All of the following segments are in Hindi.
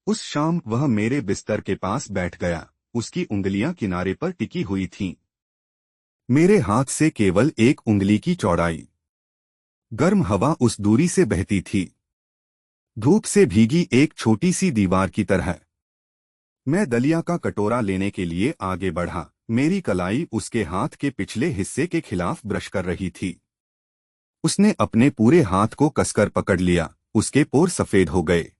उस शाम वह मेरे बिस्तर के पास बैठ गया। उसकी उंगलियां किनारे पर टिकी हुई थीं। मेरे हाथ से केवल एक उंगली की चौड़ाई। गर्म हवा उस दूरी से बहती थी, धूप से भीगी एक छोटी सी दीवार की तरह। मैं दलिया का कटोरा लेने के लिए आगे बढ़ा। मेरी कलाई उसके हाथ के पिछले हिस्से के खिलाफ ब्रश कर रही थी। उसने अपने पूरे हाथ को कसकर पकड़ लिया। उसके पोर सफेद हो गए।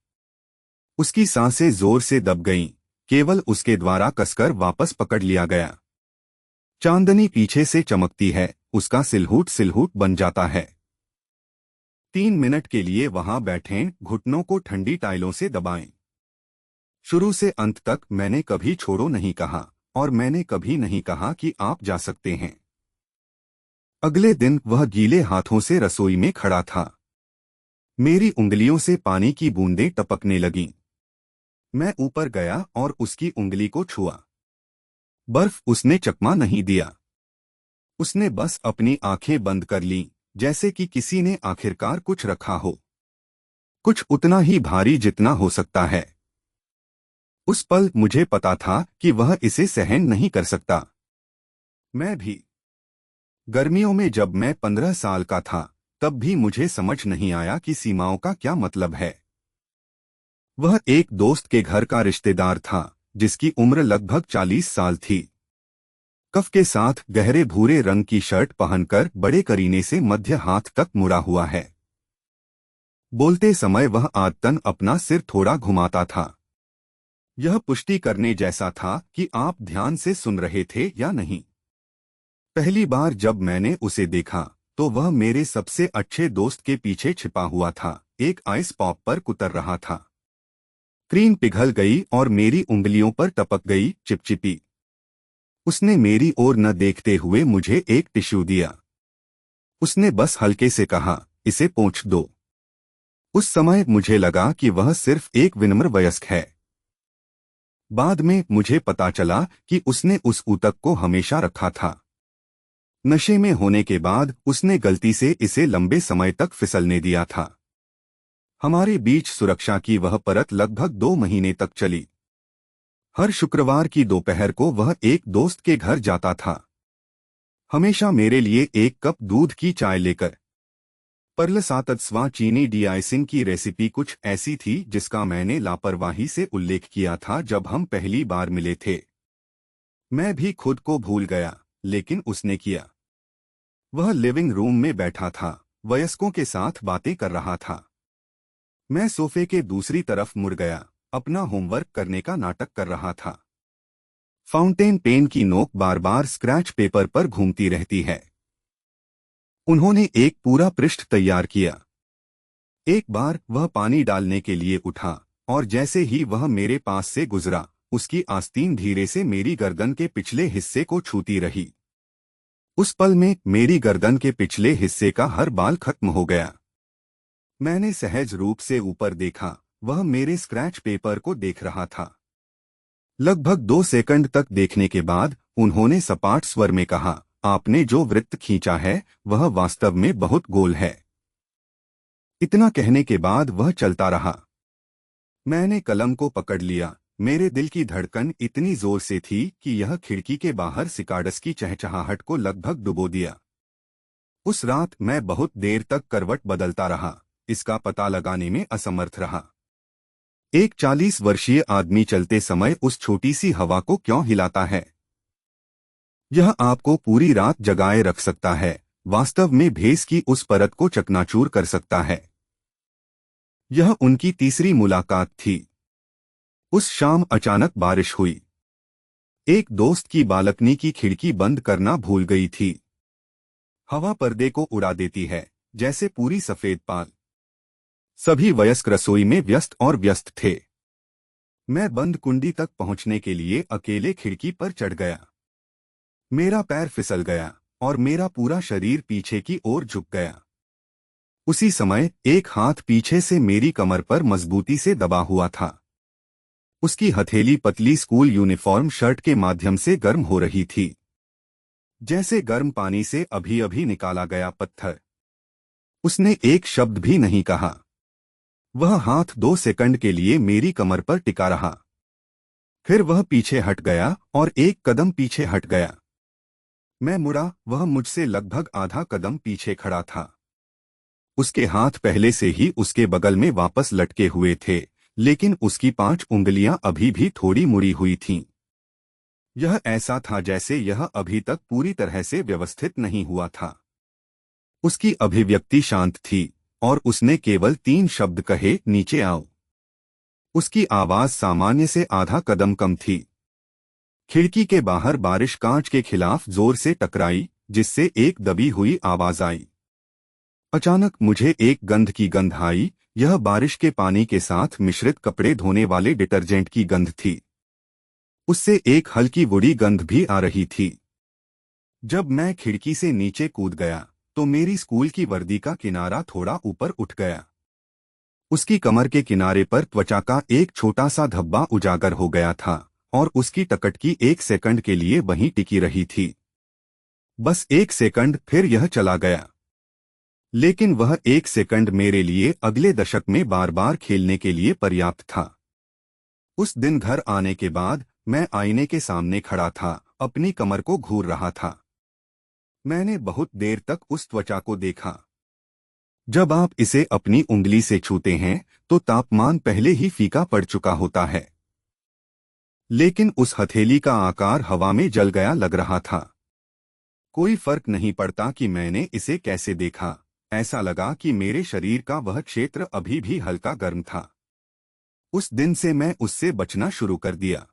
उसकी सांसें जोर से दब गईं। केवल उसके द्वारा कसकर वापस पकड़ लिया गया। चांदनी पीछे से चमकती है, उसका सिलहूट सिलहूट बन जाता है। 3 मिनट के लिए वहां बैठें, घुटनों को ठंडी टाइलों से दबाएं। शुरू से अंत तक मैंने कभी छोड़ो नहीं कहा, और मैंने कभी नहीं कहा कि आप जा सकते हैं। अगले दिन वह गीले हाथों से रसोई में खड़ा था। मेरी उंगलियों से पानी की बूंदें टपकने लगीं। मैं ऊपर गया और उसकी उंगली को छुआ। बर्फ उसने चकमा नहीं दिया। उसने बस अपनी आंखें बंद कर लीं, जैसे कि किसी ने आखिरकार कुछ रखा हो, कुछ उतना ही भारी जितना हो सकता है। उस पल मुझे पता था कि वह इसे सहन नहीं कर सकता। मैं भी। गर्मियों में जब मैं 15 साल का था, तब भी मुझे समझ नहीं आया कि सीमाओं का क्या मतलब है। वह एक दोस्त के घर का रिश्तेदार था, जिसकी उम्र लगभग 40 साल थी। कफ के साथ गहरे भूरे रंग की शर्ट पहनकर बड़े करीने से मध्य हाथ तक मुड़ा हुआ है। बोलते समय वह आदतन अपना सिर थोड़ा घुमाता था। यह पुष्टि करने जैसा था कि आप ध्यान से सुन रहे थे या नहीं। पहली बार जब मैंने उसे देखा, तो वह मेरे सबसे अच्छे दोस्त के पीछे छिपा हुआ था, एक आइस पॉप पर कुतर रहा था। क्रीम पिघल गई और मेरी उंगलियों पर टपक गई, चिपचिपी। उसने मेरी ओर न देखते हुए मुझे एक टिश्यू दिया। उसने बस हल्के से कहा, इसे पोंछ दो। उस समय मुझे लगा कि वह सिर्फ एक विनम्र वयस्क है। बाद में मुझे पता चला कि उसने उस ऊतक को हमेशा रखा था। नशे में होने के बाद उसने गलती से इसे लंबे समय तक फिसलने दिया था। हमारे बीच सुरक्षा की वह परत लगभग 2 महीने तक चली। हर शुक्रवार की दोपहर को वह एक दोस्त के घर जाता था, हमेशा मेरे लिए एक कप दूध की चाय लेकर। परलसातत्स्वा चीनी डिआइसिन की रेसिपी कुछ ऐसी थी जिसका मैंने लापरवाही से उल्लेख किया था जब हम पहली बार मिले थे। मैं भी खुद को भूल गया, लेकिन उसने किया। वह लिविंग रूम में बैठा था, वयस्कों के साथ बातें कर रहा था। मैं सोफे के दूसरी तरफ मुड़ गया, अपना होमवर्क करने का नाटक कर रहा था। फाउंटेन पेन की नोक बार बार स्क्रैच पेपर पर घूमती रहती है। उन्होंने एक पूरा पृष्ठ तैयार किया। एक बार वह पानी डालने के लिए उठा, और जैसे ही वह मेरे पास से गुजरा, उसकी आस्तीन धीरे से मेरी गर्दन के पिछले हिस्से को छूती रही। उस पल में मेरी गर्दन के पिछले हिस्से का हर बाल खत्म हो गया। मैंने सहज रूप से ऊपर देखा, वह मेरे स्क्रैच पेपर को देख रहा था। लगभग 2 सेकंड तक देखने के बाद उन्होंने सपाट स्वर में कहा, आपने जो वृत्त खींचा है वह वास्तव में बहुत गोल है। इतना कहने के बाद वह चलता रहा। मैंने कलम को पकड़ लिया। मेरे दिल की धड़कन इतनी जोर से थी कि यह खिड़की के बाहर सिकाडस की चहचहाहट को लगभग डुबो दिया। उस रात मैं बहुत देर तक करवट बदलता रहा, इसका पता लगाने में असमर्थ रहा। एक 40 वर्षीय आदमी चलते समय उस छोटी सी हवा को क्यों हिलाता है? यह आपको पूरी रात जगाए रख सकता है, वास्तव में भेस की उस परत को चकनाचूर कर सकता है। यह उनकी तीसरी मुलाकात थी। उस शाम अचानक बारिश हुई। एक दोस्त की बालकनी की खिड़की बंद करना भूल गई थी। हवा पर्दे को उड़ा देती है, जैसे पूरी सफेद पाल। सभी वयस्क रसोई में व्यस्त और व्यस्त थे। मैं बंद कुंडी तक पहुंचने के लिए अकेले खिड़की पर चढ़ गया। मेरा पैर फिसल गया, और मेरा पूरा शरीर पीछे की ओर झुक गया। उसी समय एक हाथ पीछे से मेरी कमर पर मजबूती से दबा हुआ था। उसकी हथेली पतली स्कूल यूनिफॉर्म शर्ट के माध्यम से गर्म हो रही थी, जैसे गर्म पानी से अभी अभी निकाला गया पत्थर। उसने एक शब्द भी नहीं कहा। वह हाथ 2 सेकंड के लिए मेरी कमर पर टिका रहा। फिर वह पीछे हट गया और एक कदम पीछे हट गया। मैं मुड़ा, वह मुझसे लगभग आधा कदम पीछे खड़ा था। उसके हाथ पहले से ही उसके बगल में वापस लटके हुए थे, लेकिन उसकी 5 उंगलियां अभी भी थोड़ी मुड़ी हुई थीं। यह ऐसा था जैसे यह अभी तक पूरी तरह से व्यवस्थित नहीं हुआ था। उसकी अभिव्यक्ति शांत थी और उसने केवल 3 शब्द कहे, नीचे आओ। उसकी आवाज सामान्य से आधा कदम कम थी। खिड़की के बाहर बारिश कांच के खिलाफ जोर से टकराई, जिससे एक दबी हुई आवाज आई। अचानक मुझे एक गंध की गंध आई। यह बारिश के पानी के साथ मिश्रित कपड़े धोने वाले डिटर्जेंट की गंध थी। उससे एक हल्की वुडी गंध भी आ रही थी। जब मैं खिड़की से नीचे कूद गया तो मेरी स्कूल की वर्दी का किनारा थोड़ा ऊपर उठ गया। उसकी कमर के किनारे पर त्वचा का एक छोटा सा धब्बा उजागर हो गया था और उसकी टकटकी 1 सेकंड के लिए वहीं टिकी रही थी। बस 1 सेकंड, फिर यह चला गया। लेकिन वह 1 सेकंड मेरे लिए अगले दशक में बार बार खेलने के लिए पर्याप्त था। उस दिन घर आने के बाद मैं आईने के सामने खड़ा था, अपनी कमर को घूर रहा था। मैंने बहुत देर तक उस त्वचा को देखा। जब आप इसे अपनी उंगली से छूते हैं तो तापमान पहले ही फीका पड़ चुका होता है, लेकिन उस हथेली का आकार हवा में जल गया लग रहा था। कोई फर्क नहीं पड़ता कि मैंने इसे कैसे देखा, ऐसा लगा कि मेरे शरीर का वह क्षेत्र अभी भी हल्का गर्म था। उस दिन से मैं उससे बचना शुरू कर दिया।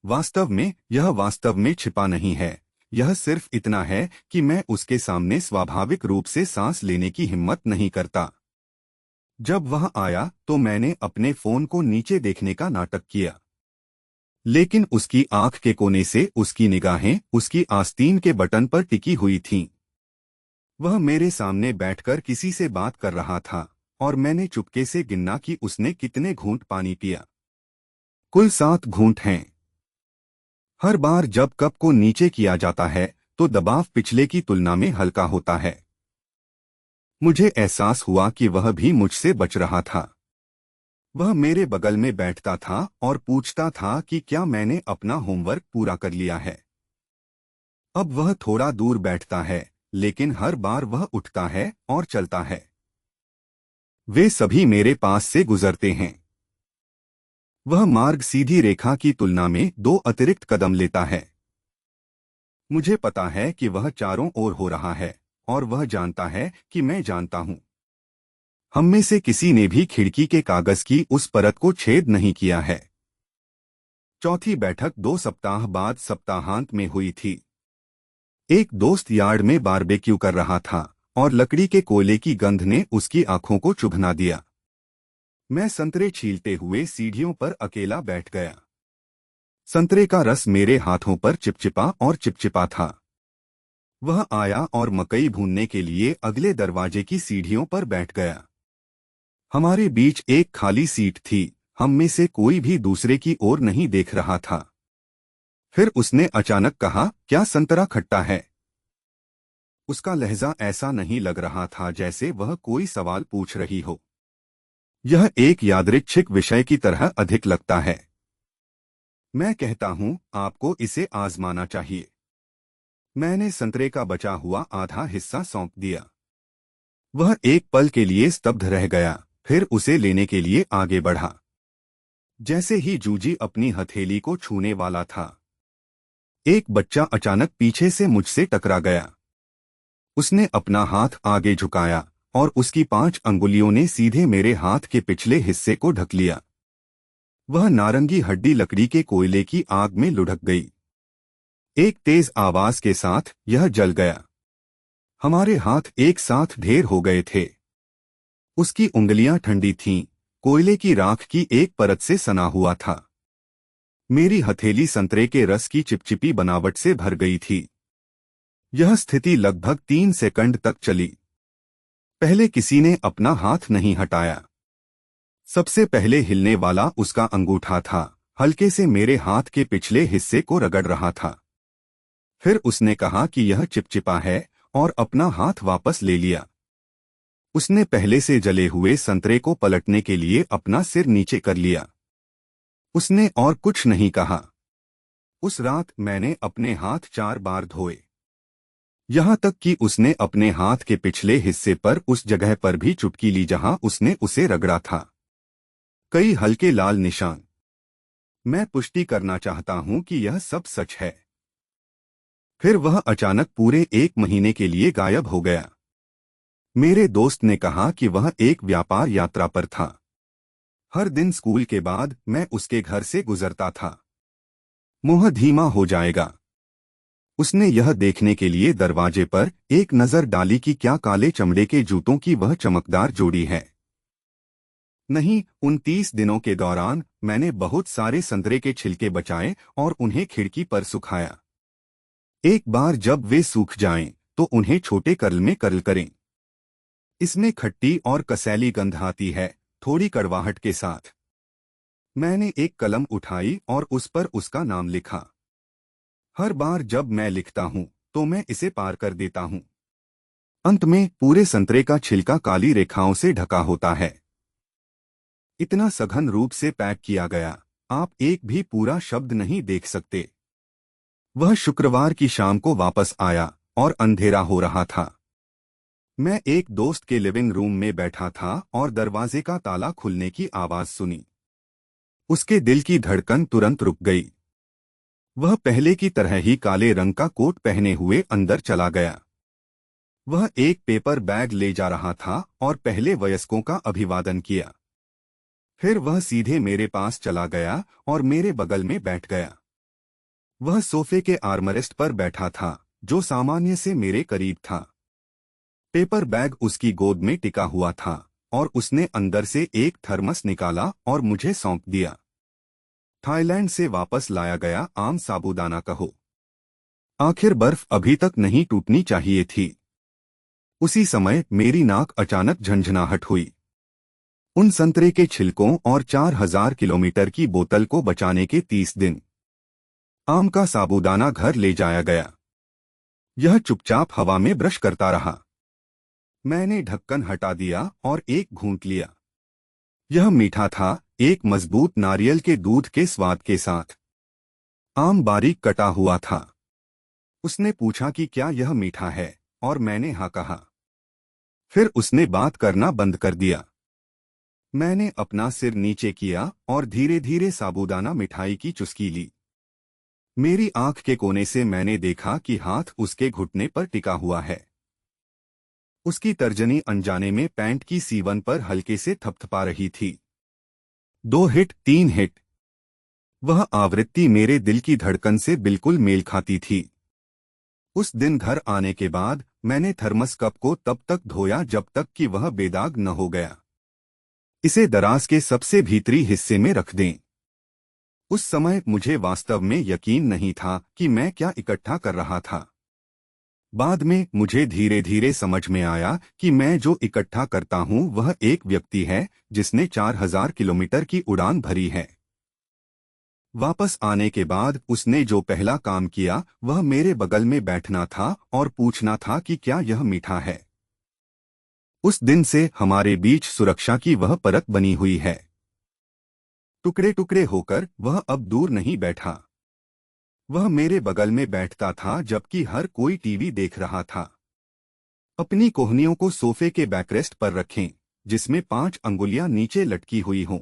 वास्तव में यह वास्तव में छिपा नहीं है, यह सिर्फ इतना है कि मैं उसके सामने स्वाभाविक रूप से सांस लेने की हिम्मत नहीं करता। जब वह आया तो मैंने अपने फोन को नीचे देखने का नाटक किया, लेकिन उसकी आंख के कोने से उसकी निगाहें उसकी आस्तीन के बटन पर टिकी हुई थीं। वह मेरे सामने बैठकर किसी से बात कर रहा था और मैंने चुपके से गिना कि उसने कितने घूंट पानी पिया। कुल 7 घूंट हैं। हर बार जब कप को नीचे किया जाता है तो दबाव पिछले की तुलना में हल्का होता है। मुझे एहसास हुआ कि वह भी मुझसे बच रहा था। वह मेरे बगल में बैठता था और पूछता था कि क्या मैंने अपना होमवर्क पूरा कर लिया है। अब वह थोड़ा दूर बैठता है, लेकिन हर बार वह उठता है और चलता है। वे सभी मेरे पास से गुजरते हैं। वह मार्ग सीधी रेखा की तुलना में 2 अतिरिक्त कदम लेता है। मुझे पता है कि वह चारों ओर हो रहा है और वह जानता है कि मैं जानता हूं। हम में से किसी ने भी खिड़की के कागज की उस परत को छेद नहीं किया है। चौथी बैठक 2 सप्ताह बाद सप्ताहांत में हुई थी। एक दोस्त यार्ड में बारबेक्यू कर रहा था और लकड़ी के कोयले की गंध ने उसकी आंखों को चुभना दिया। मैं संतरे छीलते हुए सीढ़ियों पर अकेला बैठ गया। संतरे का रस मेरे हाथों पर चिपचिपा और चिपचिपा था। वह आया और मकई भूनने के लिए अगले दरवाजे की सीढ़ियों पर बैठ गया। हमारे बीच एक खाली सीट थी, हम में से कोई भी दूसरे की ओर नहीं देख रहा था। फिर उसने अचानक कहा, क्या संतरा खट्टा है? उसका लहजा ऐसा नहीं लग रहा था जैसे वह कोई सवाल पूछ रही हो। यह एक यादृच्छिक विषय की तरह अधिक लगता है। मैं कहता हूं, आपको इसे आजमाना चाहिए। मैंने संतरे का बचा हुआ आधा हिस्सा सौंप दिया। वह एक पल के लिए स्तब्ध रह गया, फिर उसे लेने के लिए आगे बढ़ा। जैसे ही जूजी अपनी हथेली को छूने वाला था, एक बच्चा अचानक पीछे से मुझसे टकरा गया। उसने अपना हाथ आगे झुकाया और उसकी 5 अंगुलियों ने सीधे मेरे हाथ के पिछले हिस्से को ढक लिया। वह नारंगी हड्डी लकड़ी के कोयले की आग में लुढ़क गई। एक तेज आवाज के साथ यह जल गया। हमारे हाथ एक साथ ढेर हो गए थे। उसकी उंगलियां ठंडी थीं, कोयले की राख की एक परत से सना हुआ था। मेरी हथेली संतरे के रस की चिपचिपी बनावट से भर गई थी। यह स्थिति लगभग 3 सेकंड तक चली। पहले किसी ने अपना हाथ नहीं हटाया। सबसे पहले हिलने वाला उसका अंगूठा था, हल्के से मेरे हाथ के पिछले हिस्से को रगड़ रहा था। फिर उसने कहा कि यह चिपचिपा है और अपना हाथ वापस ले लिया। उसने पहले से जले हुए संतरे को पलटने के लिए अपना सिर नीचे कर लिया। उसने और कुछ नहीं कहा। उस रात मैंने अपने हाथ 4 बार धोए। यहां तक कि उसने अपने हाथ के पिछले हिस्से पर उस जगह पर भी चुटकी ली जहां उसने उसे रगड़ा था। कई हल्के लाल निशान। मैं पुष्टि करना चाहता हूं कि यह सब सच है। फिर वह अचानक पूरे 1 महीने के लिए गायब हो गया। मेरे दोस्त ने कहा कि वह एक व्यापार यात्रा पर था। हर दिन स्कूल के बाद मैं उसके घर से गुजरता था। मुंह धीमा हो जाएगा। उसने यह देखने के लिए दरवाजे पर एक नजर डाली कि क्या काले चमड़े के जूतों की वह चमकदार जोड़ी है। नहीं, उन 30 दिनों के दौरान मैंने बहुत सारे संतरे के छिलके बचाए और उन्हें खिड़की पर सुखाया। एक बार जब वे सूख जाएं, तो उन्हें छोटे कर्ल में कर्ल करें। इसमें खट्टी और कसैली गंध आती है, थोड़ी कड़वाहट के साथ। मैंने एक कलम उठाई और उस पर उसका नाम लिखा। हर बार जब मैं लिखता हूं, तो मैं इसे पार कर देता हूं। अंत में पूरे संतरे का छिलका काली रेखाओं से ढका होता है। इतना सघन रूप से पैक किया गया, आप एक भी पूरा शब्द नहीं देख सकते। वह शुक्रवार की शाम को वापस आया और अंधेरा हो रहा था। मैं एक दोस्त के लिविंग रूम में बैठा था और दरवाजे का ताला खुलने की आवाज सुनी। उसके दिल की धड़कन तुरंत रुक गई। वह पहले की तरह ही काले रंग का कोट पहने हुए अंदर चला गया। वह एक पेपर बैग ले जा रहा था और पहले वयस्कों का अभिवादन किया। फिर वह सीधे मेरे पास चला गया और मेरे बगल में बैठ गया। वह सोफे के आर्मरेस्ट पर बैठा था, जो सामान्य से मेरे करीब था। पेपर बैग उसकी गोद में टिका हुआ था और उसने अंदर से एक थर्मस निकाला और मुझे सौंप दिया। थाईलैंड से वापस लाया गया आम साबूदाना कहो। आखिर बर्फ अभी तक नहीं टूटनी चाहिए थी। उसी समय मेरी नाक अचानक झंझनाहट हुई। उन संतरे के छिलकों और 4000 किलोमीटर की बोतल को बचाने के 30 दिन। आम का साबूदाना घर ले जाया गया। यह चुपचाप हवा में ब्रश करता रहा। मैंने ढक्कन हटा दिया और एक घूंट लिया। यह मीठा था, एक मजबूत नारियल के दूध के स्वाद के साथ। आम बारीक कटा हुआ था। उसने पूछा कि क्या यह मीठा है, और मैंने हाँ कहा। फिर उसने बात करना बंद कर दिया। मैंने अपना सिर नीचे किया और धीरे धीरे साबूदाना मिठाई की चुस्की ली। मेरी आंख के कोने से मैंने देखा कि हाथ उसके घुटने पर टिका हुआ है। उसकी तर्जनी अनजाने में पैंट की सीवन पर हल्के से थपथपा रही थी। 2 हिट, 3 हिट। वह आवृत्ति मेरे दिल की धड़कन से बिल्कुल मेल खाती थी। उस दिन घर आने के बाद मैंने थर्मस कप को तब तक धोया जब तक कि वह बेदाग न हो गया। इसे दराज के सबसे भीतरी हिस्से में रख दें। उस समय मुझे वास्तव में यकीन नहीं था कि मैं क्या इकट्ठा कर रहा था। बाद में मुझे धीरे धीरे समझ में आया कि मैं जो इकट्ठा करता हूं वह एक व्यक्ति है जिसने 4000 किलोमीटर की उड़ान भरी है। वापस आने के बाद उसने जो पहला काम किया वह मेरे बगल में बैठना था और पूछना था कि क्या यह मीठा है। उस दिन से हमारे बीच सुरक्षा की वह परत बनी हुई है। टुकड़े टुकड़े होकर वह अब दूर नहीं बैठा। वह मेरे बगल में बैठता था जबकि हर कोई टीवी देख रहा था। अपनी कोहनियों को सोफे के बैकरेस्ट पर रखें, जिसमें 5 अंगुलियां नीचे लटकी हुई हों।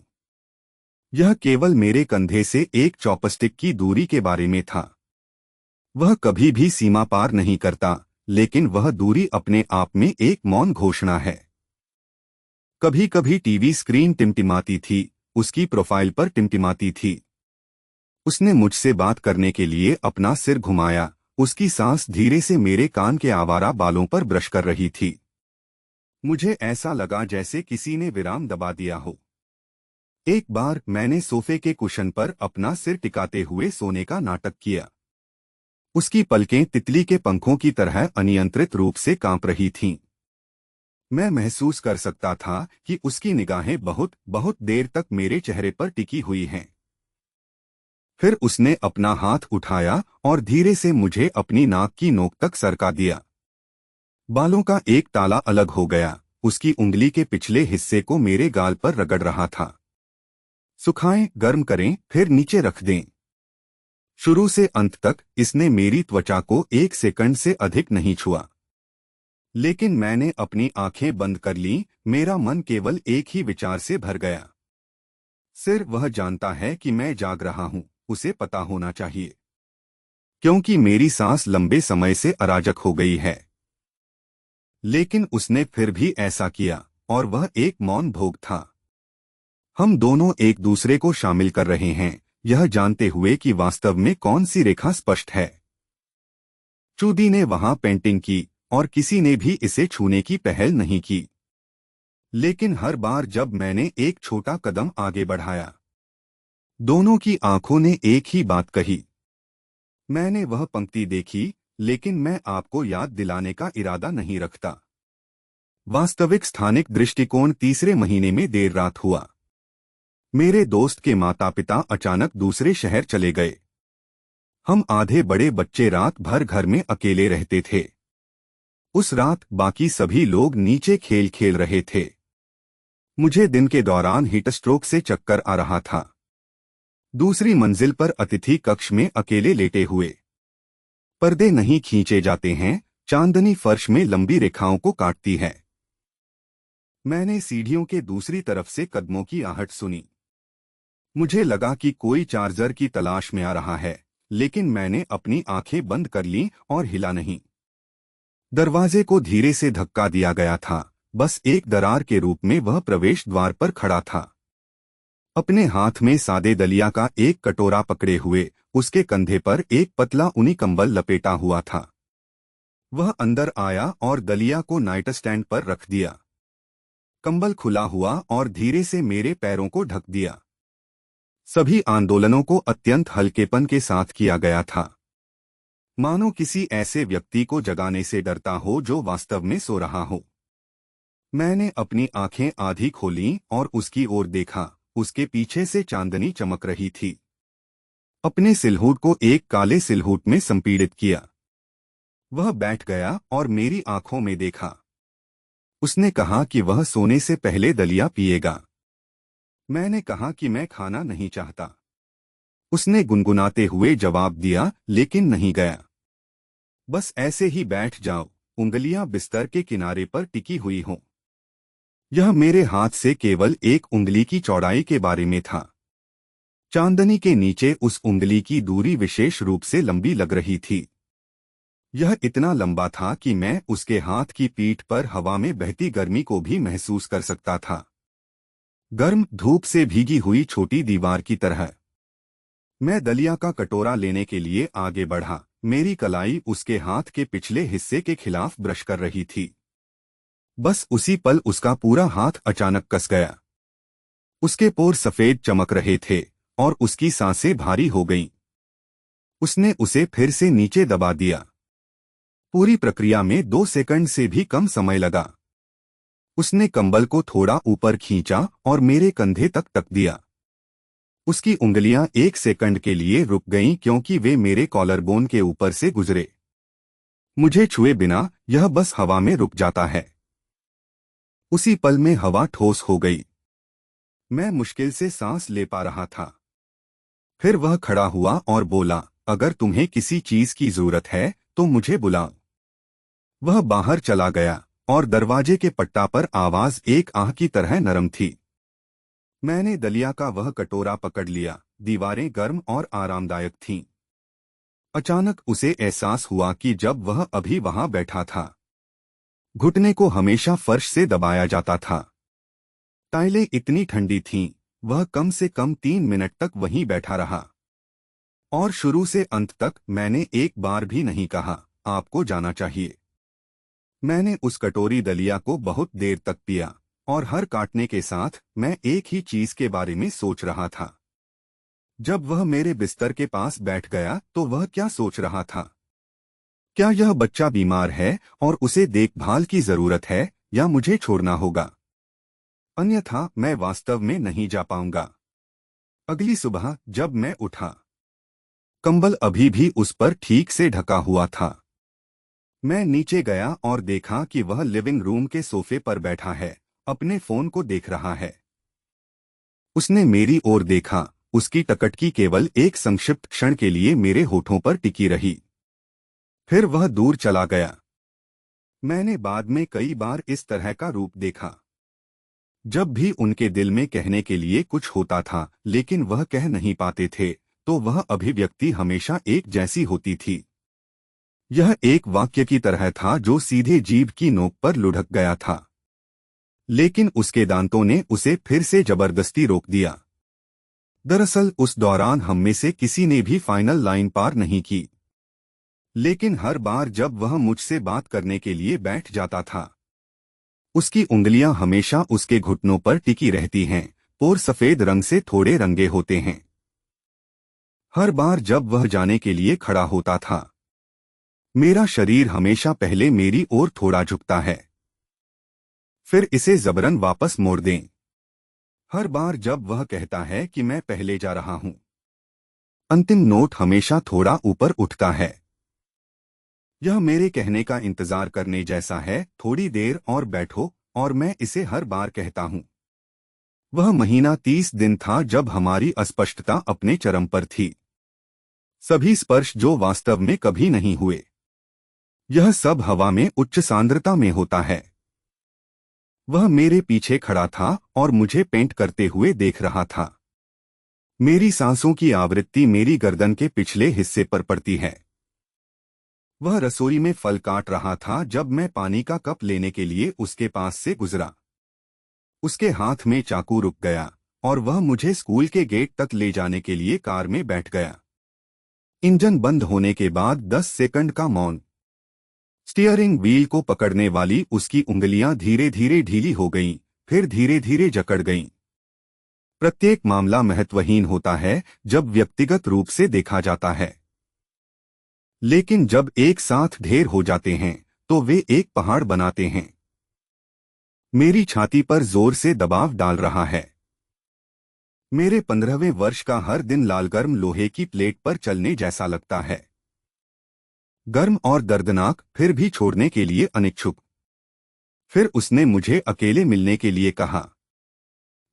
यह केवल मेरे कंधे से एक चॉपस्टिक की दूरी के बारे में था। वह कभी भी सीमा पार नहीं करता, लेकिन वह दूरी अपने आप में एक मौन घोषणा है। कभी कभी टीवी स्क्रीन टिमटिमाती थी, उसकी प्रोफाइल पर टिमटिमाती थी। उसने मुझसे बात करने के लिए अपना सिर घुमाया। उसकी सांस धीरे से मेरे कान के आवारा बालों पर ब्रश कर रही थी। मुझे ऐसा लगा जैसे किसी ने विराम दबा दिया हो। एक बार मैंने सोफे के कुशन पर अपना सिर टिकाते हुए सोने का नाटक किया। उसकी पलकें तितली के पंखों की तरह अनियंत्रित रूप से कांप रही थीं। मैं महसूस कर सकता था कि उसकी निगाहें बहुत बहुत देर तक मेरे चेहरे पर टिकी हुई हैं। फिर उसने अपना हाथ उठाया और धीरे से मुझे अपनी नाक की नोक तक सरका दिया। बालों का एक ताला अलग हो गया, उसकी उंगली के पिछले हिस्से को मेरे गाल पर रगड़ रहा था। सुखाएं, गर्म करें, फिर नीचे रख दें। शुरू से अंत तक इसने मेरी त्वचा को 1 सेकंड से अधिक नहीं छुआ। लेकिन मैंने अपनी आंखें बंद कर लीं, मेरा मन केवल एक ही विचार से भर गया। सिर्फ वह जानता है कि मैं जाग रहा हूं, उसे पता होना चाहिए, क्योंकि मेरी सांस लंबे समय से अराजक हो गई है। लेकिन उसने फिर भी ऐसा किया, और वह एक मौन भोग था। हम दोनों एक दूसरे को शामिल कर रहे हैं, यह जानते हुए कि वास्तव में कौन सी रेखा स्पष्ट है। चूदी ने वहां पेंटिंग की, और किसी ने भी इसे छूने की पहल नहीं की। लेकिन हर बार जब मैंने एक छोटा कदम आगे बढ़ाया, दोनों की आंखों ने एक ही बात कही। मैंने वह पंक्ति देखी, लेकिन मैं आपको याद दिलाने का इरादा नहीं रखता। वास्तविक स्थानिक दृष्टिकोण तीसरे महीने में देर रात हुआ। मेरे दोस्त के माता पिता अचानक दूसरे शहर चले गए। हम आधे बड़े बच्चे रात भर घर में अकेले रहते थे। उस रात बाकी सभी लोग नीचे खेल खेल रहे थे। मुझे दिन के दौरान हीट स्ट्रोक से चक्कर आ रहा था। दूसरी मंजिल पर अतिथि कक्ष में अकेले लेटे हुए। पर्दे नहीं खींचे जाते हैं, चांदनी फर्श में लंबी रेखाओं को काटती है। मैंने सीढ़ियों के दूसरी तरफ से कदमों की आहट सुनी। मुझे लगा कि कोई चार्जर की तलाश में आ रहा है, लेकिन मैंने अपनी आंखें बंद कर लीं और हिला नहीं। दरवाजे को धीरे से धक्का दिया गया था, बस एक दरार के रूप में वह प्रवेश द्वार पर खड़ा था। अपने हाथ में सादे दलिया का एक कटोरा पकड़े हुए, उसके कंधे पर एक पतला ऊनी कंबल लपेटा हुआ था। वह अंदर आया और दलिया को नाइट स्टैंड पर रख दिया। कंबल खुला हुआ और धीरे से मेरे पैरों को ढक दिया। सभी आंदोलनों को अत्यंत हल्केपन के साथ किया गया था, मानो किसी ऐसे व्यक्ति को जगाने से डरता हो जो वास्तव में सो रहा हो। मैंने अपनी आंखें आधी खोलीं और उसकी ओर देखा। उसके पीछे से चांदनी चमक रही थी। अपने सिलहूट को एक काले सिलहूट में संपीड़ित किया। वह बैठ गया और मेरी आंखों में देखा। उसने कहा कि वह सोने से पहले दलिया पिएगा। मैंने कहा कि मैं खाना नहीं चाहता। उसने गुनगुनाते हुए जवाब दिया, लेकिन नहीं गया। बस ऐसे ही बैठ जाओ, उंगलियां बिस्तर के किनारे पर टिकी हुई हों। यह मेरे हाथ से केवल एक उंगली की चौड़ाई के बारे में था। चांदनी के नीचे उस उंगली की दूरी विशेष रूप से लंबी लग रही थी। यह इतना लंबा था कि मैं उसके हाथ की पीठ पर हवा में बहती गर्मी को भी महसूस कर सकता था, गर्म धूप से भीगी हुई छोटी दीवार की तरह। मैं दलिया का कटोरा लेने के लिए आगे बढ़ा। मेरी कलाई उसके हाथ के पिछले हिस्से के खिलाफ ब्रश कर रही थी। बस उसी पल उसका पूरा हाथ अचानक कस गया। उसके पोर सफेद चमक रहे थे और उसकी सांसें भारी हो गईं। उसने उसे फिर से नीचे दबा दिया। पूरी प्रक्रिया में 2 सेकंड से भी कम समय लगा। उसने कंबल को थोड़ा ऊपर खींचा और मेरे कंधे तक दिया। उसकी उंगलियां 1 सेकंड के लिए रुक गईं क्योंकि वे मेरे कॉलरबोन के ऊपर से गुजरे। मुझे छुए बिना यह बस हवा में रुक जाता है। उसी पल में हवा ठोस हो गई। मैं मुश्किल से सांस ले पा रहा था। फिर वह खड़ा हुआ और बोला, अगर तुम्हें किसी चीज की जरूरत है तो मुझे बुलाओ। वह बाहर चला गया और दरवाजे के पट्टा पर आवाज एक आह की तरह नरम थी। मैंने दलिया का वह कटोरा पकड़ लिया। दीवारें गर्म और आरामदायक थीं। अचानक उसे एहसास हुआ कि जब वह अभी वहां बैठा था, घुटने को हमेशा फर्श से दबाया जाता था। टाइलें इतनी ठंडी थीं, वह कम से कम 3 मिनट तक वहीं बैठा रहा। और शुरू से अंत तक मैंने एक बार भी नहीं कहा, आपको जाना चाहिए। मैंने उस कटोरी दलिया को बहुत देर तक पिया, और हर काटने के साथ मैं एक ही चीज के बारे में सोच रहा था। जब वह मेरे बिस्तर के पास बैठ गया तो वह क्या सोच रहा था? क्या यह बच्चा बीमार है और उसे देखभाल की जरूरत है, या मुझे छोड़ना होगा? अन्यथा मैं वास्तव में नहीं जा पाऊंगा। अगली सुबह जब मैं उठा, कंबल अभी भी उस पर ठीक से ढका हुआ था। मैं नीचे गया और देखा कि वह लिविंग रूम के सोफे पर बैठा है, अपने फोन को देख रहा है। उसने मेरी ओर देखा, उसकी टकटकी केवल एक संक्षिप्त क्षण के लिए मेरे होठों पर टिकी रही, फिर वह दूर चला गया। मैंने बाद में कई बार इस तरह का रूप देखा। जब भी उनके दिल में कहने के लिए कुछ होता था लेकिन वह कह नहीं पाते थे, तो वह अभिव्यक्ति हमेशा एक जैसी होती थी। यह एक वाक्य की तरह था जो सीधे जीभ की नोक पर लुढ़क गया था, लेकिन उसके दांतों ने उसे फिर से जबरदस्ती रोक दिया। दरअसल उस दौरान हम में से किसी ने भी फाइनल लाइन पार नहीं की, लेकिन हर बार जब वह मुझसे बात करने के लिए बैठ जाता था, उसकी उंगलियां हमेशा उसके घुटनों पर टिकी रहती हैं, और सफेद रंग से थोड़े रंगे होते हैं। हर बार जब वह जाने के लिए खड़ा होता था, मेरा शरीर हमेशा पहले मेरी ओर थोड़ा झुकता है, फिर इसे जबरन वापस मोड़ दें। हर बार जब वह कहता है कि मैं पहले जा रहा हूं, अंतिम नोट हमेशा थोड़ा ऊपर उठता है। यह मेरे कहने का इंतजार करने जैसा है, थोड़ी देर और बैठो, और मैं इसे हर बार कहता हूं। वह महीना 30 दिन था जब हमारी अस्पष्टता अपने चरम पर थी। सभी स्पर्श जो वास्तव में कभी नहीं हुए, यह सब हवा में उच्च सांद्रता में होता है। वह मेरे पीछे खड़ा था और मुझे पेंट करते हुए देख रहा था। मेरी सांसों की आवृत्ति मेरी गर्दन के पिछले हिस्से पर पड़ती है। वह रसोई में फल काट रहा था जब मैं पानी का कप लेने के लिए उसके पास से गुजरा। उसके हाथ में चाकू रुक गया और वह मुझे स्कूल के गेट तक ले जाने के लिए कार में बैठ गया। इंजन बंद होने के बाद 10 सेकंड का मौन। स्टीयरिंग व्हील को पकड़ने वाली उसकी उंगलियां धीरे धीरे ढीली हो गईं, फिर धीरे धीरे जकड़ गईं। प्रत्येक मामला महत्वहीन होता है जब व्यक्तिगत रूप से देखा जाता है, लेकिन जब एक साथ ढेर हो जाते हैं तो वे एक पहाड़ बनाते हैं। मेरी छाती पर जोर से दबाव डाल रहा है। मेरे 15वें वर्ष का हर दिन लालगर्म लोहे की प्लेट पर चलने जैसा लगता है, गर्म और दर्दनाक, फिर भी छोड़ने के लिए अनिच्छुक। फिर उसने मुझे अकेले मिलने के लिए कहा।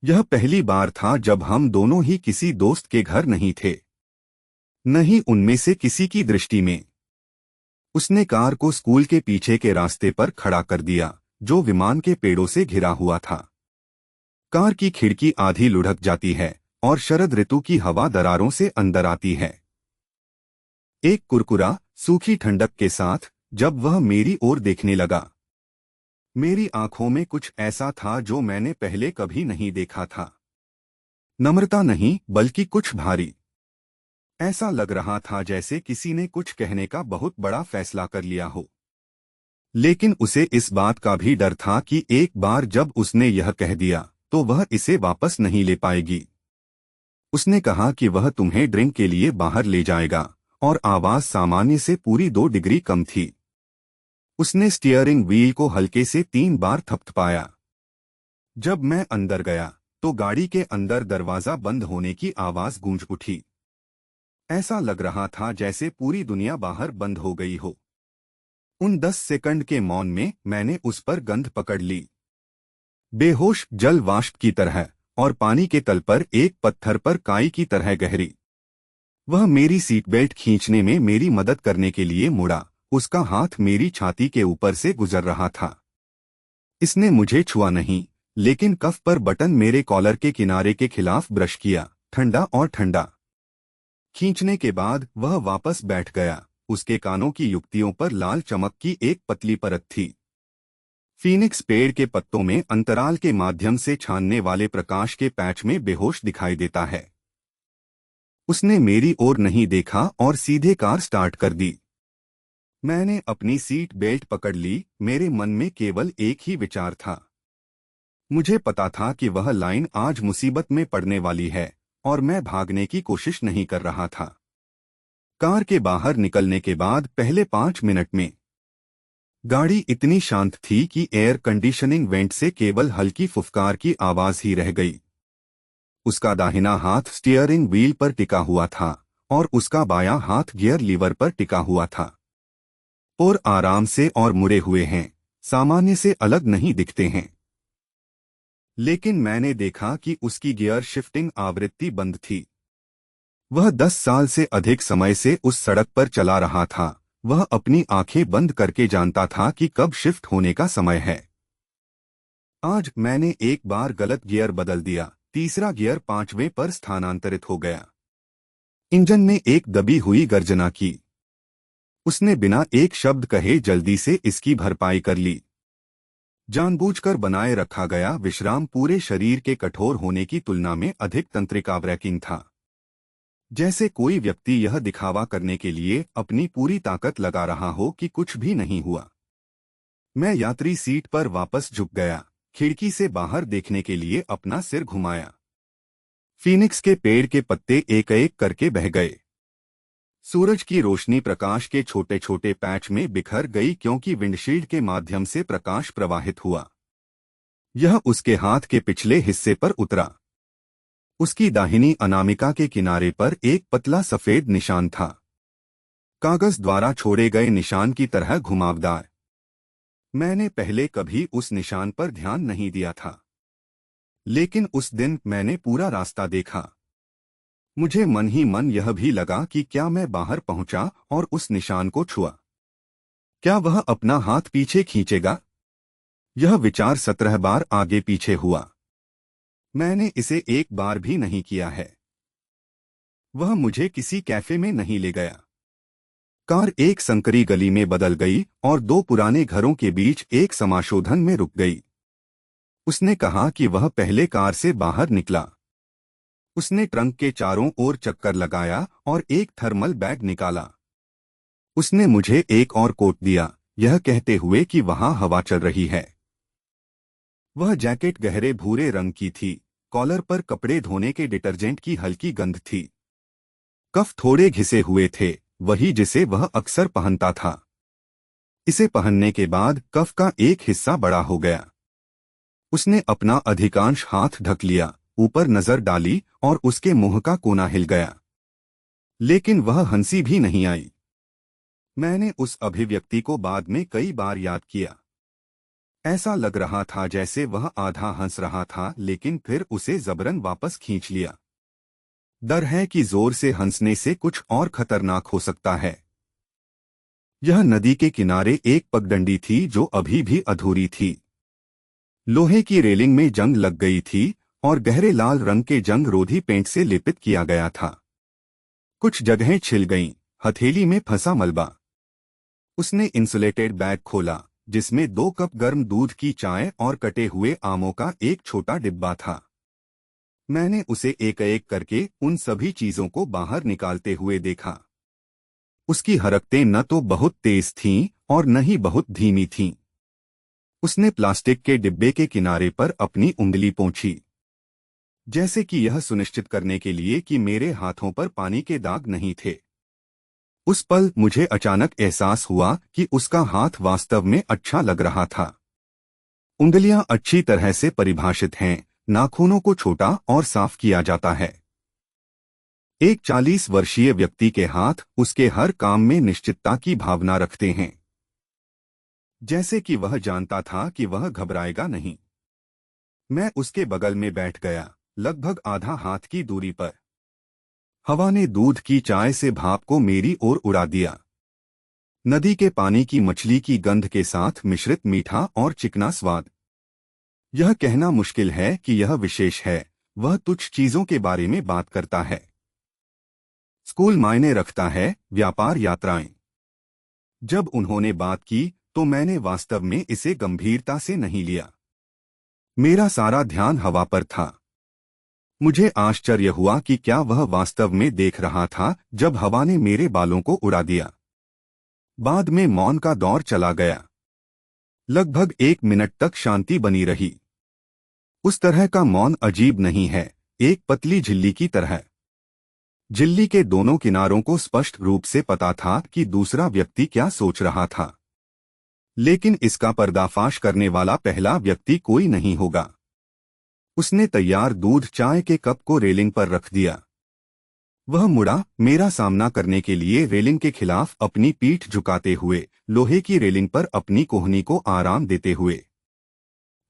यह पहली बार था जब हम दोनों ही किसी दोस्त के घर नहीं थे, नहीं उनमें से किसी की दृष्टि में। उसने कार को स्कूल के पीछे के रास्ते पर खड़ा कर दिया, जो विमान के पेड़ों से घिरा हुआ था। कार की खिड़की आधी लुढ़क जाती है और शरद ऋतु की हवा दरारों से अंदर आती है, एक कुरकुरा सूखी ठंडक के साथ। जब वह मेरी ओर देखने लगा, मेरी आंखों में कुछ ऐसा था जो मैंने पहले कभी नहीं देखा था। नम्रता नहीं, बल्कि कुछ भारी। ऐसा लग रहा था जैसे किसी ने कुछ कहने का बहुत बड़ा फैसला कर लिया हो, लेकिन उसे इस बात का भी डर था कि एक बार जब उसने यह कह दिया तो वह इसे वापस नहीं ले पाएगी। उसने कहा कि वह तुम्हें ड्रिंक के लिए बाहर ले जाएगा, और आवाज सामान्य से पूरी 2 डिग्री कम थी। उसने स्टीयरिंग व्हील को हल्के से 3 बार थपथपाया। जब मैं अंदर गया तो गाड़ी के अंदर दरवाजा बंद होने की आवाज गूंज उठी। ऐसा लग रहा था जैसे पूरी दुनिया बाहर बंद हो गई हो। उन 10 सेकंड के मौन में मैंने उस पर गंध पकड़ ली, बेहोश जल वाष्प की तरह, और पानी के तल पर एक पत्थर पर काई की तरह गहरी। वह मेरी सीट बेल्ट खींचने में मेरी मदद करने के लिए मुड़ा। उसका हाथ मेरी छाती के ऊपर से गुजर रहा था। इसने मुझे छुआ नहीं, लेकिन कफ पर बटन मेरे कॉलर के किनारे के खिलाफ ब्रश किया, ठंडा और ठंडा। खींचने के बाद वह वापस बैठ गया। उसके कानों की युक्तियों पर लाल चमक की एक पतली परत थी। फीनिक्स पेड़ के पत्तों में अंतराल के माध्यम से छानने वाले प्रकाश के पैच में बेहोश दिखाई देता है। उसने मेरी ओर नहीं देखा और सीधे कार स्टार्ट कर दी। मैंने अपनी सीट बेल्ट पकड़ ली। मेरे मन में केवल एक ही विचार था। मुझे पता था कि वह लाइन आज मुसीबत में पड़ने वाली है, और मैं भागने की कोशिश नहीं कर रहा था। कार के बाहर निकलने के बाद पहले 5 मिनट में गाड़ी इतनी शांत थी कि एयर कंडीशनिंग वेंट से केवल हल्की फुफकार की आवाज ही रह गई। उसका दाहिना हाथ स्टीयरिंग व्हील पर टिका हुआ था और उसका बायां हाथ गियर लीवर पर टिका हुआ था। और आराम से और मुड़े हुए हैं, सामान्य से अलग नहीं दिखते हैं। लेकिन मैंने देखा कि उसकी गियर शिफ्टिंग आवृत्ति बंद थी। वह 10 साल से अधिक समय से उस सड़क पर चला रहा था। वह अपनी आंखें बंद करके जानता था कि कब शिफ्ट होने का समय है। आज मैंने एक बार गलत गियर बदल दिया। तीसरा गियर 5वें पर स्थानांतरित हो गया। इंजन ने एक दबी हुई गर्जना की। उसने बिना एक शब्द कहे जल्दी से इसकी भरपाई कर ली। जानबूझकर बनाए रखा गया विश्राम पूरे शरीर के कठोर होने की तुलना में अधिक तंत्रिका ब्रेकिंग था। जैसे कोई व्यक्ति यह दिखावा करने के लिए अपनी पूरी ताकत लगा रहा हो कि कुछ भी नहीं हुआ। मैं यात्री सीट पर वापस झुक गया, खिड़की से बाहर देखने के लिए अपना सिर घुमाया। फीनिक्स के पेड़ के पत्ते एक एक करके बह गए। सूरज की रोशनी प्रकाश के छोटे छोटे पैच में बिखर गई क्योंकि विंडशील्ड के माध्यम से प्रकाश प्रवाहित हुआ। यह उसके हाथ के पिछले हिस्से पर उतरा। उसकी दाहिनी अनामिका के किनारे पर एक पतला सफेद निशान था, कागज द्वारा छोड़े गए निशान की तरह घुमावदार। मैंने पहले कभी उस निशान पर ध्यान नहीं दिया था, लेकिन उस दिन मैंने पूरा रास्ता देखा। मुझे मन ही मन यह भी लगा कि क्या मैं बाहर पहुंचा और उस निशान को छुआ, क्या वह अपना हाथ पीछे खींचेगा? यह विचार 17 बार आगे पीछे हुआ। मैंने इसे एक बार भी नहीं किया है। वह मुझे किसी कैफे में नहीं ले गया। कार एक संकरी गली में बदल गई और 2 पुराने घरों के बीच एक समाशोधन में रुक गई। उसने कहा कि वह पहले कार से बाहर निकला। उसने ट्रंक के चारों ओर चक्कर लगाया और एक थर्मल बैग निकाला। उसने मुझे एक और कोट दिया, यह कहते हुए कि वहां हवा चल रही है। वह जैकेट गहरे भूरे रंग की थी। कॉलर पर कपड़े धोने के डिटर्जेंट की हल्की गंध थी। कफ थोड़े घिसे हुए थे, वही जिसे वह अक्सर पहनता था। इसे पहनने के बाद कफ का एक हिस्सा बड़ा हो गया। उसने अपना अधिकांश हाथ ढक लिया, ऊपर नजर डाली और उसके मुंह का कोना हिल गया, लेकिन वह हंसी भी नहीं आई। मैंने उस अभिव्यक्ति को बाद में कई बार याद किया। ऐसा लग रहा था जैसे वह आधा हंस रहा था, लेकिन फिर उसे जबरन वापस खींच लिया। डर है कि जोर से हंसने से कुछ और खतरनाक हो सकता है। यह नदी के किनारे एक पगडंडी थी जो अभी भी अधूरी थी। लोहे की रेलिंग में जंग लग गई थी और गहरे लाल रंग के जंग रोधी पेंट से लेपित किया गया था। कुछ जगहें छिल गईं, हथेली में फंसा मलबा। उसने इंसुलेटेड बैग खोला, जिसमें 2 कप गर्म दूध की चाय और कटे हुए आमों का एक छोटा डिब्बा था। मैंने उसे एक एक करके उन सभी चीजों को बाहर निकालते हुए देखा। उसकी हरकतें न तो बहुत तेज थीं और न ही बहुत धीमी थीं। उसने प्लास्टिक के डिब्बे के किनारे पर अपनी उंगली पोंछी, जैसे कि यह सुनिश्चित करने के लिए कि मेरे हाथों पर पानी के दाग नहीं थे। उस पल मुझे अचानक एहसास हुआ कि उसका हाथ वास्तव में अच्छा लग रहा था। उंगलियां अच्छी तरह से परिभाषित हैं, नाखूनों को छोटा और साफ किया जाता है। एक 40 वर्षीय व्यक्ति के हाथ उसके हर काम में निश्चितता की भावना रखते हैं, जैसे कि वह जानता था कि वह घबराएगा नहीं। मैं उसके बगल में बैठ गया, लगभग आधा हाथ की दूरी पर। हवा ने दूध की चाय से भाप को मेरी ओर उड़ा दिया। नदी के पानी की मछली की गंध के साथ मिश्रित मीठा और चिकना स्वाद। यह कहना मुश्किल है कि यह विशेष है। वह तुच्छ चीजों के बारे में बात करता है। स्कूल मायने रखता है, व्यापार यात्राएं। जब उन्होंने बात की तो मैंने वास्तव में इसे गंभीरता से नहीं लिया। मेरा सारा ध्यान हवा पर था। मुझे आश्चर्य हुआ कि क्या वह वास्तव में देख रहा था जब हवा ने मेरे बालों को उड़ा दिया। बाद में मौन का दौर चला गया। लगभग 1 मिनट तक शांति बनी रही। उस तरह का मौन अजीब नहीं है, एक पतली झिल्ली की तरह। झिल्ली के दोनों किनारों को स्पष्ट रूप से पता था कि दूसरा व्यक्ति क्या सोच रहा था, लेकिन इसका पर्दाफाश करने वाला पहला व्यक्ति कोई नहीं होगा। उसने तैयार दूध चाय के कप को रेलिंग पर रख दिया। वह मुड़ा, मेरा सामना करने के लिए रेलिंग के खिलाफ अपनी पीठ झुकाते हुए, लोहे की रेलिंग पर अपनी कोहनी को आराम देते हुए।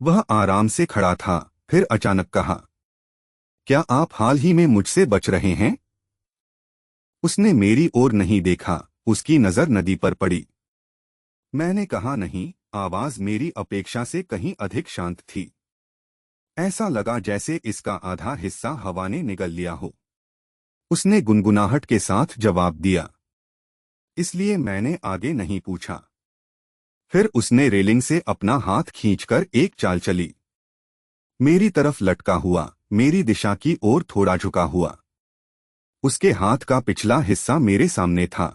वह आराम से खड़ा था, फिर अचानक कहा, क्या आप हाल ही में मुझसे बच रहे हैं? उसने मेरी ओर नहीं देखा, उसकी नजर नदी पर पड़ी। मैंने कहा नहीं, आवाज मेरी अपेक्षा से कहीं अधिक शांत थी। ऐसा लगा जैसे इसका आधा हिस्सा हवा ने निगल लिया हो। उसने गुनगुनाहट के साथ जवाब दिया, इसलिए मैंने आगे नहीं पूछा। फिर उसने रेलिंग से अपना हाथ खींचकर एक चाल चली, मेरी तरफ लटका हुआ, मेरी दिशा की ओर थोड़ा झुका हुआ। उसके हाथ का पिछला हिस्सा मेरे सामने था।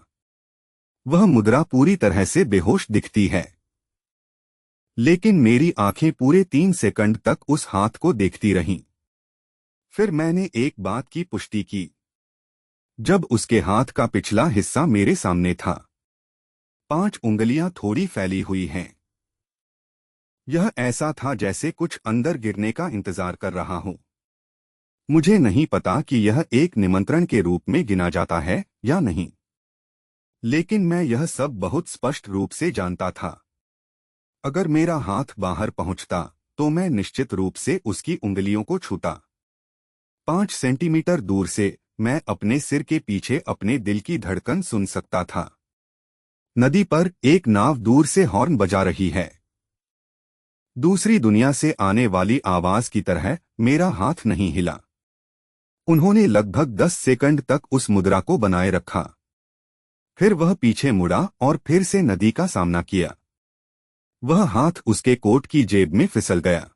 वह मुद्रा पूरी तरह से बेहोश दिखती है, लेकिन मेरी आंखें पूरे 3 सेकंड तक उस हाथ को देखती रहीं। फिर मैंने एक बात की पुष्टि की। जब उसके हाथ का पिछला हिस्सा मेरे सामने था, 5 उंगलियां थोड़ी फैली हुई हैं। यह ऐसा था जैसे कुछ अंदर गिरने का इंतजार कर रहा हो। मुझे नहीं पता कि यह एक निमंत्रण के रूप में गिना जाता है या नहीं, लेकिन मैं यह सब बहुत स्पष्ट रूप से जानता था। अगर मेरा हाथ बाहर पहुंचता तो मैं निश्चित रूप से उसकी उंगलियों को छूता। 5 सेंटीमीटर दूर से मैं अपने सिर के पीछे अपने दिल की धड़कन सुन सकता था। नदी पर एक नाव दूर से हॉर्न बजा रही है। दूसरी दुनिया से आने वाली आवाज की तरह मेरा हाथ नहीं हिला। उन्होंने लगभग 10 सेकंड तक उस मुद्रा को बनाए रखा। फिर वह पीछे मुड़ा और फिर से नदी का सामना किया। वह हाथ उसके कोट की जेब में फिसल गया।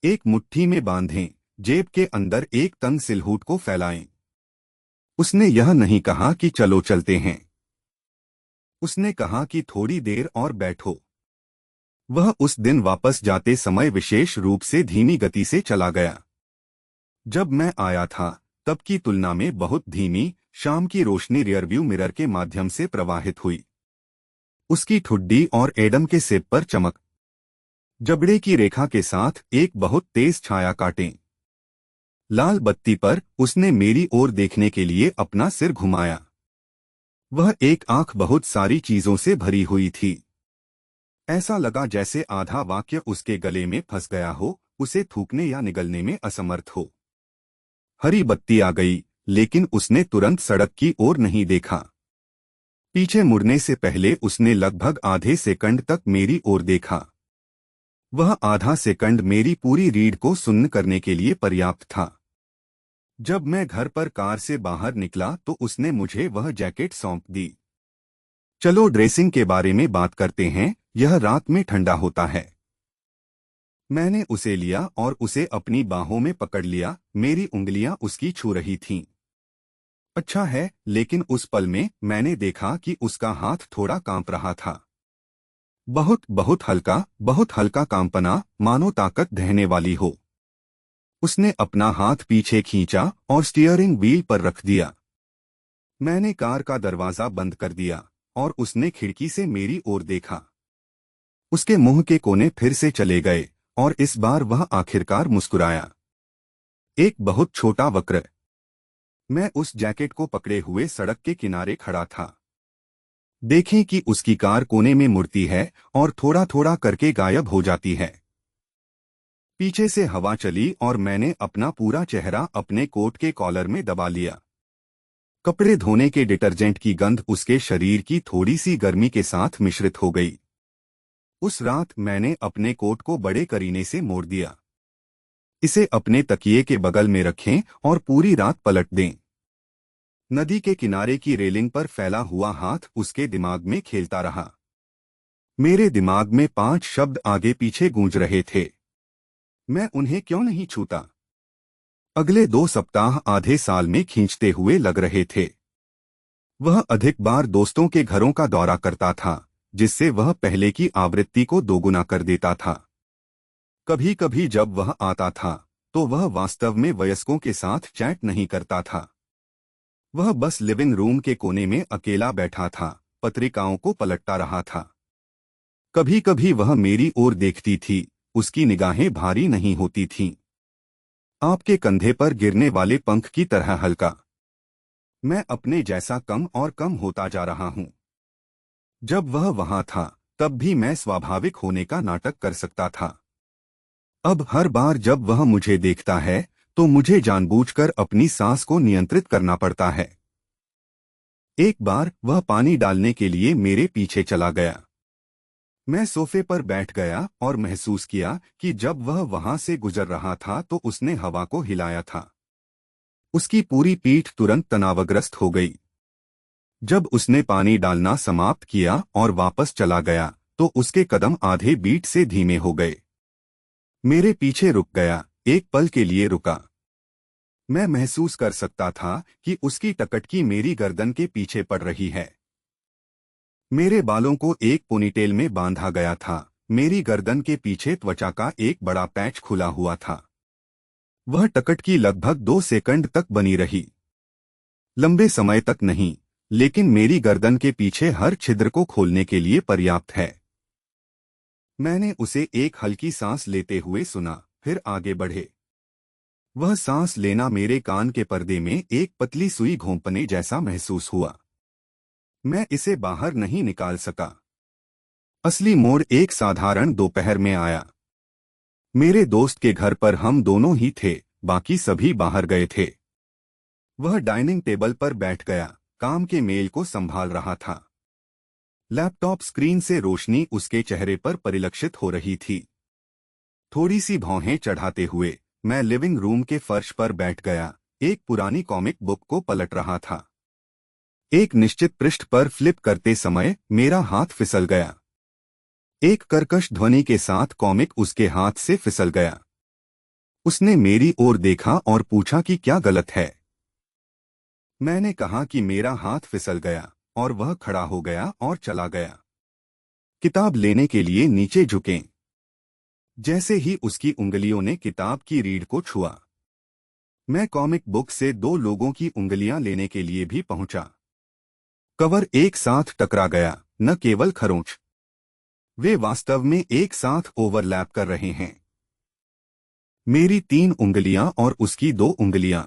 एक मुट्ठी में बांधें, जेब के अंदर एक तंग सिलहूट को फैलाएं। उसने यह नहीं कहा कि चलो चलते हैं। उसने कहा कि थोड़ी देर और बैठो। वह उस दिन वापस जाते समय विशेष रूप से धीमी गति से चला गया। जब मैं आया था तब की तुलना में बहुत धीमी, शाम की रोशनी रियरव्यू मिरर के माध्यम से प्रवाहित हुई। उसकी ठुड्डी और एडम के सिर पर चमक, जबड़े की रेखा के साथ एक बहुत तेज छाया काटें। लाल बत्ती पर उसने मेरी ओर देखने के लिए अपना सिर घुमाया। वह एक आंख बहुत सारी चीजों से भरी हुई थी। ऐसा लगा जैसे आधा वाक्य उसके गले में फंस गया हो, उसे थूकने या निगलने में असमर्थ हो। हरी बत्ती आ गई, लेकिन उसने तुरंत सड़क की ओर नहीं देखा। पीछे मुड़ने से पहले उसने लगभग आधे सेकंड तक मेरी ओर देखा। वह आधा सेकंड मेरी पूरी रीढ़ को सुन्न करने के लिए पर्याप्त था। जब मैं घर पर कार से बाहर निकला तो उसने मुझे वह जैकेट सौंप दी। चलो ड्रेसिंग के बारे में बात करते हैं, यह रात में ठंडा होता है। मैंने उसे लिया और उसे अपनी बाहों में पकड़ लिया। मेरी उंगलियां उसकी छू रही थीं। अच्छा है, लेकिन उस पल में मैंने देखा कि उसका हाथ थोड़ा कांप रहा था। बहुत बहुत हल्का कांपना, मानो ताकत ढहने वाली हो। उसने अपना हाथ पीछे खींचा और स्टीयरिंग व्हील पर रख दिया। मैंने कार का दरवाजा बंद कर दिया और उसने खिड़की से मेरी ओर देखा। उसके मुंह के कोने फिर से चले गए और इस बार वह आखिरकार मुस्कुराया। एक बहुत छोटा वक्र। मैं उस जैकेट को पकड़े हुए सड़क के किनारे खड़ा था। देखें कि उसकी कार कोने में मुड़ती है और थोड़ा थोड़ा करके गायब हो जाती है। पीछे से हवा चली और मैंने अपना पूरा चेहरा अपने कोट के कॉलर में दबा लिया। कपड़े धोने के डिटर्जेंट की गंध उसके शरीर की थोड़ी सी गर्मी के साथ मिश्रित हो गई। उस रात मैंने अपने कोट को बड़े करीने से मोड़ दिया। इसे अपने तकिए के बगल में रखें और पूरी रात पलट दें। नदी के किनारे की रेलिंग पर फैला हुआ हाथ उसके दिमाग में खेलता रहा। मेरे दिमाग में 5 शब्द आगे पीछे गूंज रहे थे। मैं उन्हें क्यों नहीं छूता? अगले 2 सप्ताह आधे साल में खींचते हुए लग रहे थे। वह अधिक बार दोस्तों के घरों का दौरा करता था, जिससे वह पहले की आवृत्ति को दोगुना कर देता था। कभी कभी जब वह आता था तो वह वास्तव में वयस्कों के साथ चैट नहीं करता था। वह बस लिविंग रूम के कोने में अकेला बैठा था, पत्रिकाओं को पलटता रहा था। कभी कभी वह मेरी ओर देखती थी, उसकी निगाहें भारी नहीं होती थीं। आपके कंधे पर गिरने वाले पंख की तरह हल्का। मैं अपने जैसा कम और कम होता जा रहा हूं। जब वह वहां था तब भी मैं स्वाभाविक होने का नाटक कर सकता था। अब हर बार जब वह मुझे देखता है तो मुझे जानबूझकर अपनी सांस को नियंत्रित करना पड़ता है। एक बार वह पानी डालने के लिए मेरे पीछे चला गया। मैं सोफे पर बैठ गया और महसूस किया कि जब वह वहां से गुजर रहा था तो उसने हवा को हिलाया था। उसकी पूरी पीठ तुरंत तनावग्रस्त हो गई। जब उसने पानी डालना समाप्त किया और वापस चला गया तो उसके कदम आधे बीट से धीमे हो गए। मेरे पीछे रुक गया, एक पल के लिए रुका। मैं महसूस कर सकता था कि उसकी टकटकी मेरी गर्दन के पीछे पड़ रही है। मेरे बालों को एक पोनीटेल में बांधा गया था। मेरी गर्दन के पीछे त्वचा का एक बड़ा पैच खुला हुआ था। वह टकटकी लगभग 2 सेकंड तक बनी रही। लंबे समय तक नहीं, लेकिन मेरी गर्दन के पीछे हर छिद्र को खोलने के लिए पर्याप्त है। मैंने उसे एक हल्की सांस लेते हुए सुना, फिर आगे बढ़े। वह सांस लेना मेरे कान के पर्दे में एक पतली सुई घोंपने जैसा महसूस हुआ। मैं इसे बाहर नहीं निकाल सका। असली मोड़ एक साधारण दोपहर में आया। मेरे दोस्त के घर पर हम दोनों ही थे, बाकी सभी बाहर गए थे। वह डाइनिंग टेबल पर बैठ गया, काम के मेल को संभाल रहा था। लैपटॉप स्क्रीन से रोशनी उसके चेहरे पर परिलक्षित हो रही थी। थोड़ी सी भौहें चढ़ाते हुए मैं लिविंग रूम के फर्श पर बैठ गया, एक पुरानी कॉमिक बुक को पलट रहा था। एक निश्चित पृष्ठ पर फ्लिप करते समय मेरा हाथ फिसल गया। एक कर्कश ध्वनि के साथ कॉमिक उसके हाथ से फिसल गया। उसने मेरी ओर देखा और पूछा कि क्या गलत है। मैंने कहा कि मेरा हाथ फिसल गया और वह खड़ा हो गया और चला गया। किताब लेने के लिए नीचे झुकें। जैसे ही उसकी उंगलियों ने किताब की रीढ़ को छुआ, मैं कॉमिक बुक से 2 लोगों की उंगलियां लेने के लिए भी पहुंचा। कवर एक साथ टकरा गया, न केवल खरोंच। वे वास्तव में एक साथ ओवरलैप कर रहे हैं। मेरी 3 उंगलियां और उसकी 2 उंगलियां।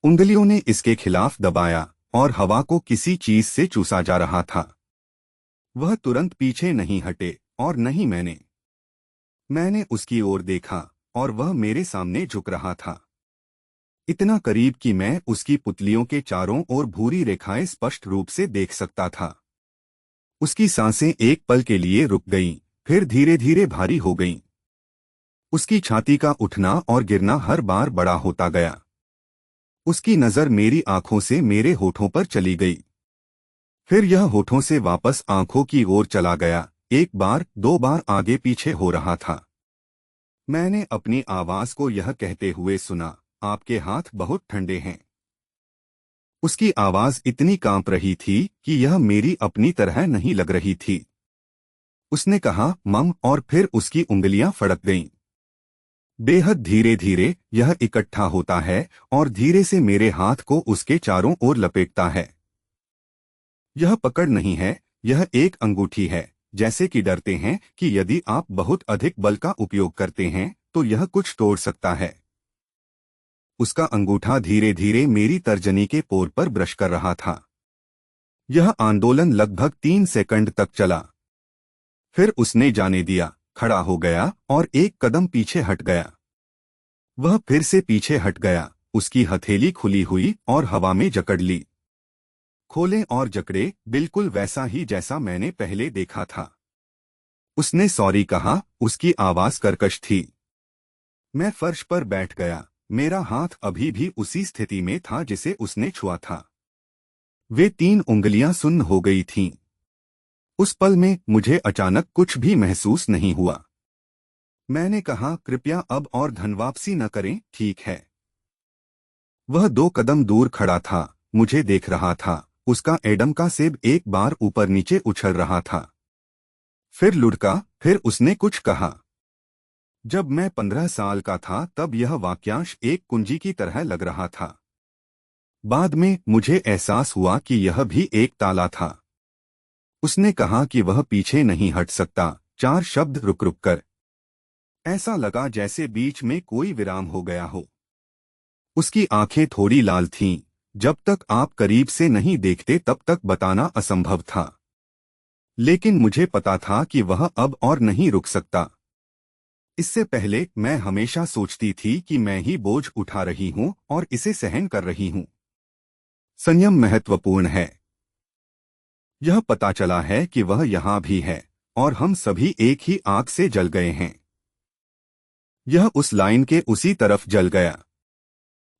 उंगलियों ने इसके खिलाफ दबाया और हवा को किसी चीज से चूसा जा रहा था। वह तुरंत पीछे नहीं हटे और नहीं मैंने उसकी ओर देखा और वह मेरे सामने झुक रहा था। इतना करीब कि मैं उसकी पुतलियों के चारों ओर भूरी रेखाएं स्पष्ट रूप से देख सकता था। उसकी सांसें एक पल के लिए रुक गईं, फिर धीरे धीरे भारी हो गईं। उसकी छाती का उठना और गिरना हर बार बड़ा होता गया। उसकी नजर मेरी आंखों से मेरे होठों पर चली गई। फिर यह होठों से वापस आंखों की ओर चला गया, एक बार 2 बार आगे पीछे हो रहा था। मैंने अपनी आवाज को यह कहते हुए सुना, आपके हाथ बहुत ठंडे हैं। उसकी आवाज इतनी कांप रही थी कि यह मेरी अपनी तरह नहीं लग रही थी। उसने कहा, मम, और फिर उसकी उंगलियां फड़क गईं। बेहद धीरे धीरे यह इकट्ठा होता है और धीरे से मेरे हाथ को उसके चारों ओर लपेटता है। यह पकड़ नहीं है, यह एक अंगूठी है, जैसे कि डरते हैं कि यदि आप बहुत अधिक बल का उपयोग करते हैं तो यह कुछ तोड़ सकता है। उसका अंगूठा धीरे धीरे मेरी तर्जनी के पोर पर ब्रश कर रहा था। यह आंदोलन लगभग 3 सेकंड तक चला। फिर उसने जाने दिया, खड़ा हो गया और एक कदम पीछे हट गया। वह फिर से पीछे हट गया, उसकी हथेली खुली हुई और हवा में जकड़ ली। खोले और जकड़े, बिल्कुल वैसा ही जैसा मैंने पहले देखा था। उसने सॉरी कहा, उसकी आवाज कर्कश थी। मैं फर्श पर बैठ गया, मेरा हाथ अभी भी उसी स्थिति में था जिसे उसने छुआ था। वे 3 उंगलियां सुन्न हो गई थीं। उस पल में मुझे अचानक कुछ भी महसूस नहीं हुआ। मैंने कहा, कृपया अब और धन वापसी न करें, ठीक है। वह 2 कदम दूर खड़ा था, मुझे देख रहा था। उसका एडम का सेब एक बार ऊपर नीचे उछल रहा था। फिर लुढ़का, फिर उसने कुछ कहा। जब मैं 15 साल का था तब यह वाक्यांश एक कुंजी की तरह लग रहा था। बाद में मुझे एहसास हुआ कि यह भी एक ताला था। उसने कहा कि वह पीछे नहीं हट सकता, 4 शब्द रुक रुक कर। ऐसा लगा जैसे बीच में कोई विराम हो गया हो। उसकी आंखें थोड़ी लाल थीं, जब तक आप करीब से नहीं देखते तब तक बताना असंभव था, लेकिन मुझे पता था कि वह अब और नहीं रुक सकता। इससे पहले मैं हमेशा सोचती थी कि मैं ही बोझ उठा रही हूं और इसे सहन कर रही हूं। संयम महत्वपूर्ण है। यह पता चला है कि वह यहां भी है और हम सभी एक ही आग से जल गए हैं। यह उस लाइन के उसी तरफ जल गया।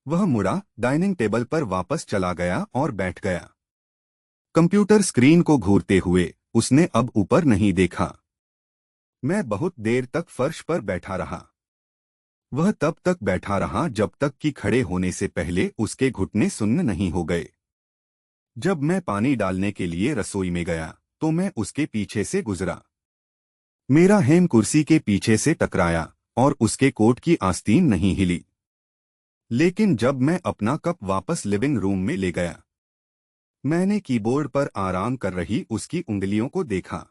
वह मुड़ा, डाइनिंग टेबल पर वापस चला गया और बैठ गया। कंप्यूटर स्क्रीन को घूरते हुए उसने अब ऊपर नहीं देखा। मैं बहुत देर तक फर्श पर बैठा रहा। वह तब तक बैठा रहा जब तक कि खड़े होने से पहले उसके घुटने सुन्न नहीं हो गए। जब मैं पानी डालने के लिए रसोई में गया तो मैं उसके पीछे से गुजरा। मेरा हेम कुर्सी के पीछे से टकराया और उसके कोट की आस्तीन नहीं हिली। लेकिन जब मैं अपना कप वापस लिविंग रूम में ले गया, मैंने कीबोर्ड पर आराम कर रही उसकी उंगलियों को देखा।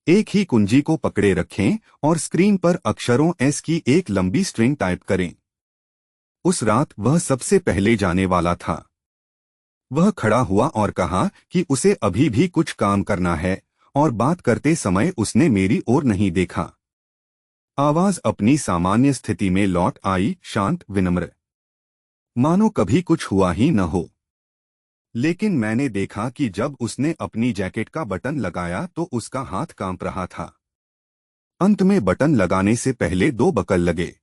एक ही कुंजी को पकड़े रखें और स्क्रीन पर अक्षरों एस की एक लंबी स्ट्रिंग टाइप करें। उस रात वह सबसे पहले जाने वाला था। वह खड़ा हुआ और कहा कि उसे अभी भी कुछ काम करना है, और बात करते समय उसने मेरी ओर नहीं देखा। आवाज अपनी सामान्य स्थिति में लौट आई, शांत, विनम्र, मानो कभी कुछ हुआ ही न हो। लेकिन मैंने देखा कि जब उसने अपनी जैकेट का बटन लगाया तो उसका हाथ कांप रहा था। अंत में बटन लगाने से पहले 2 बकल लगे।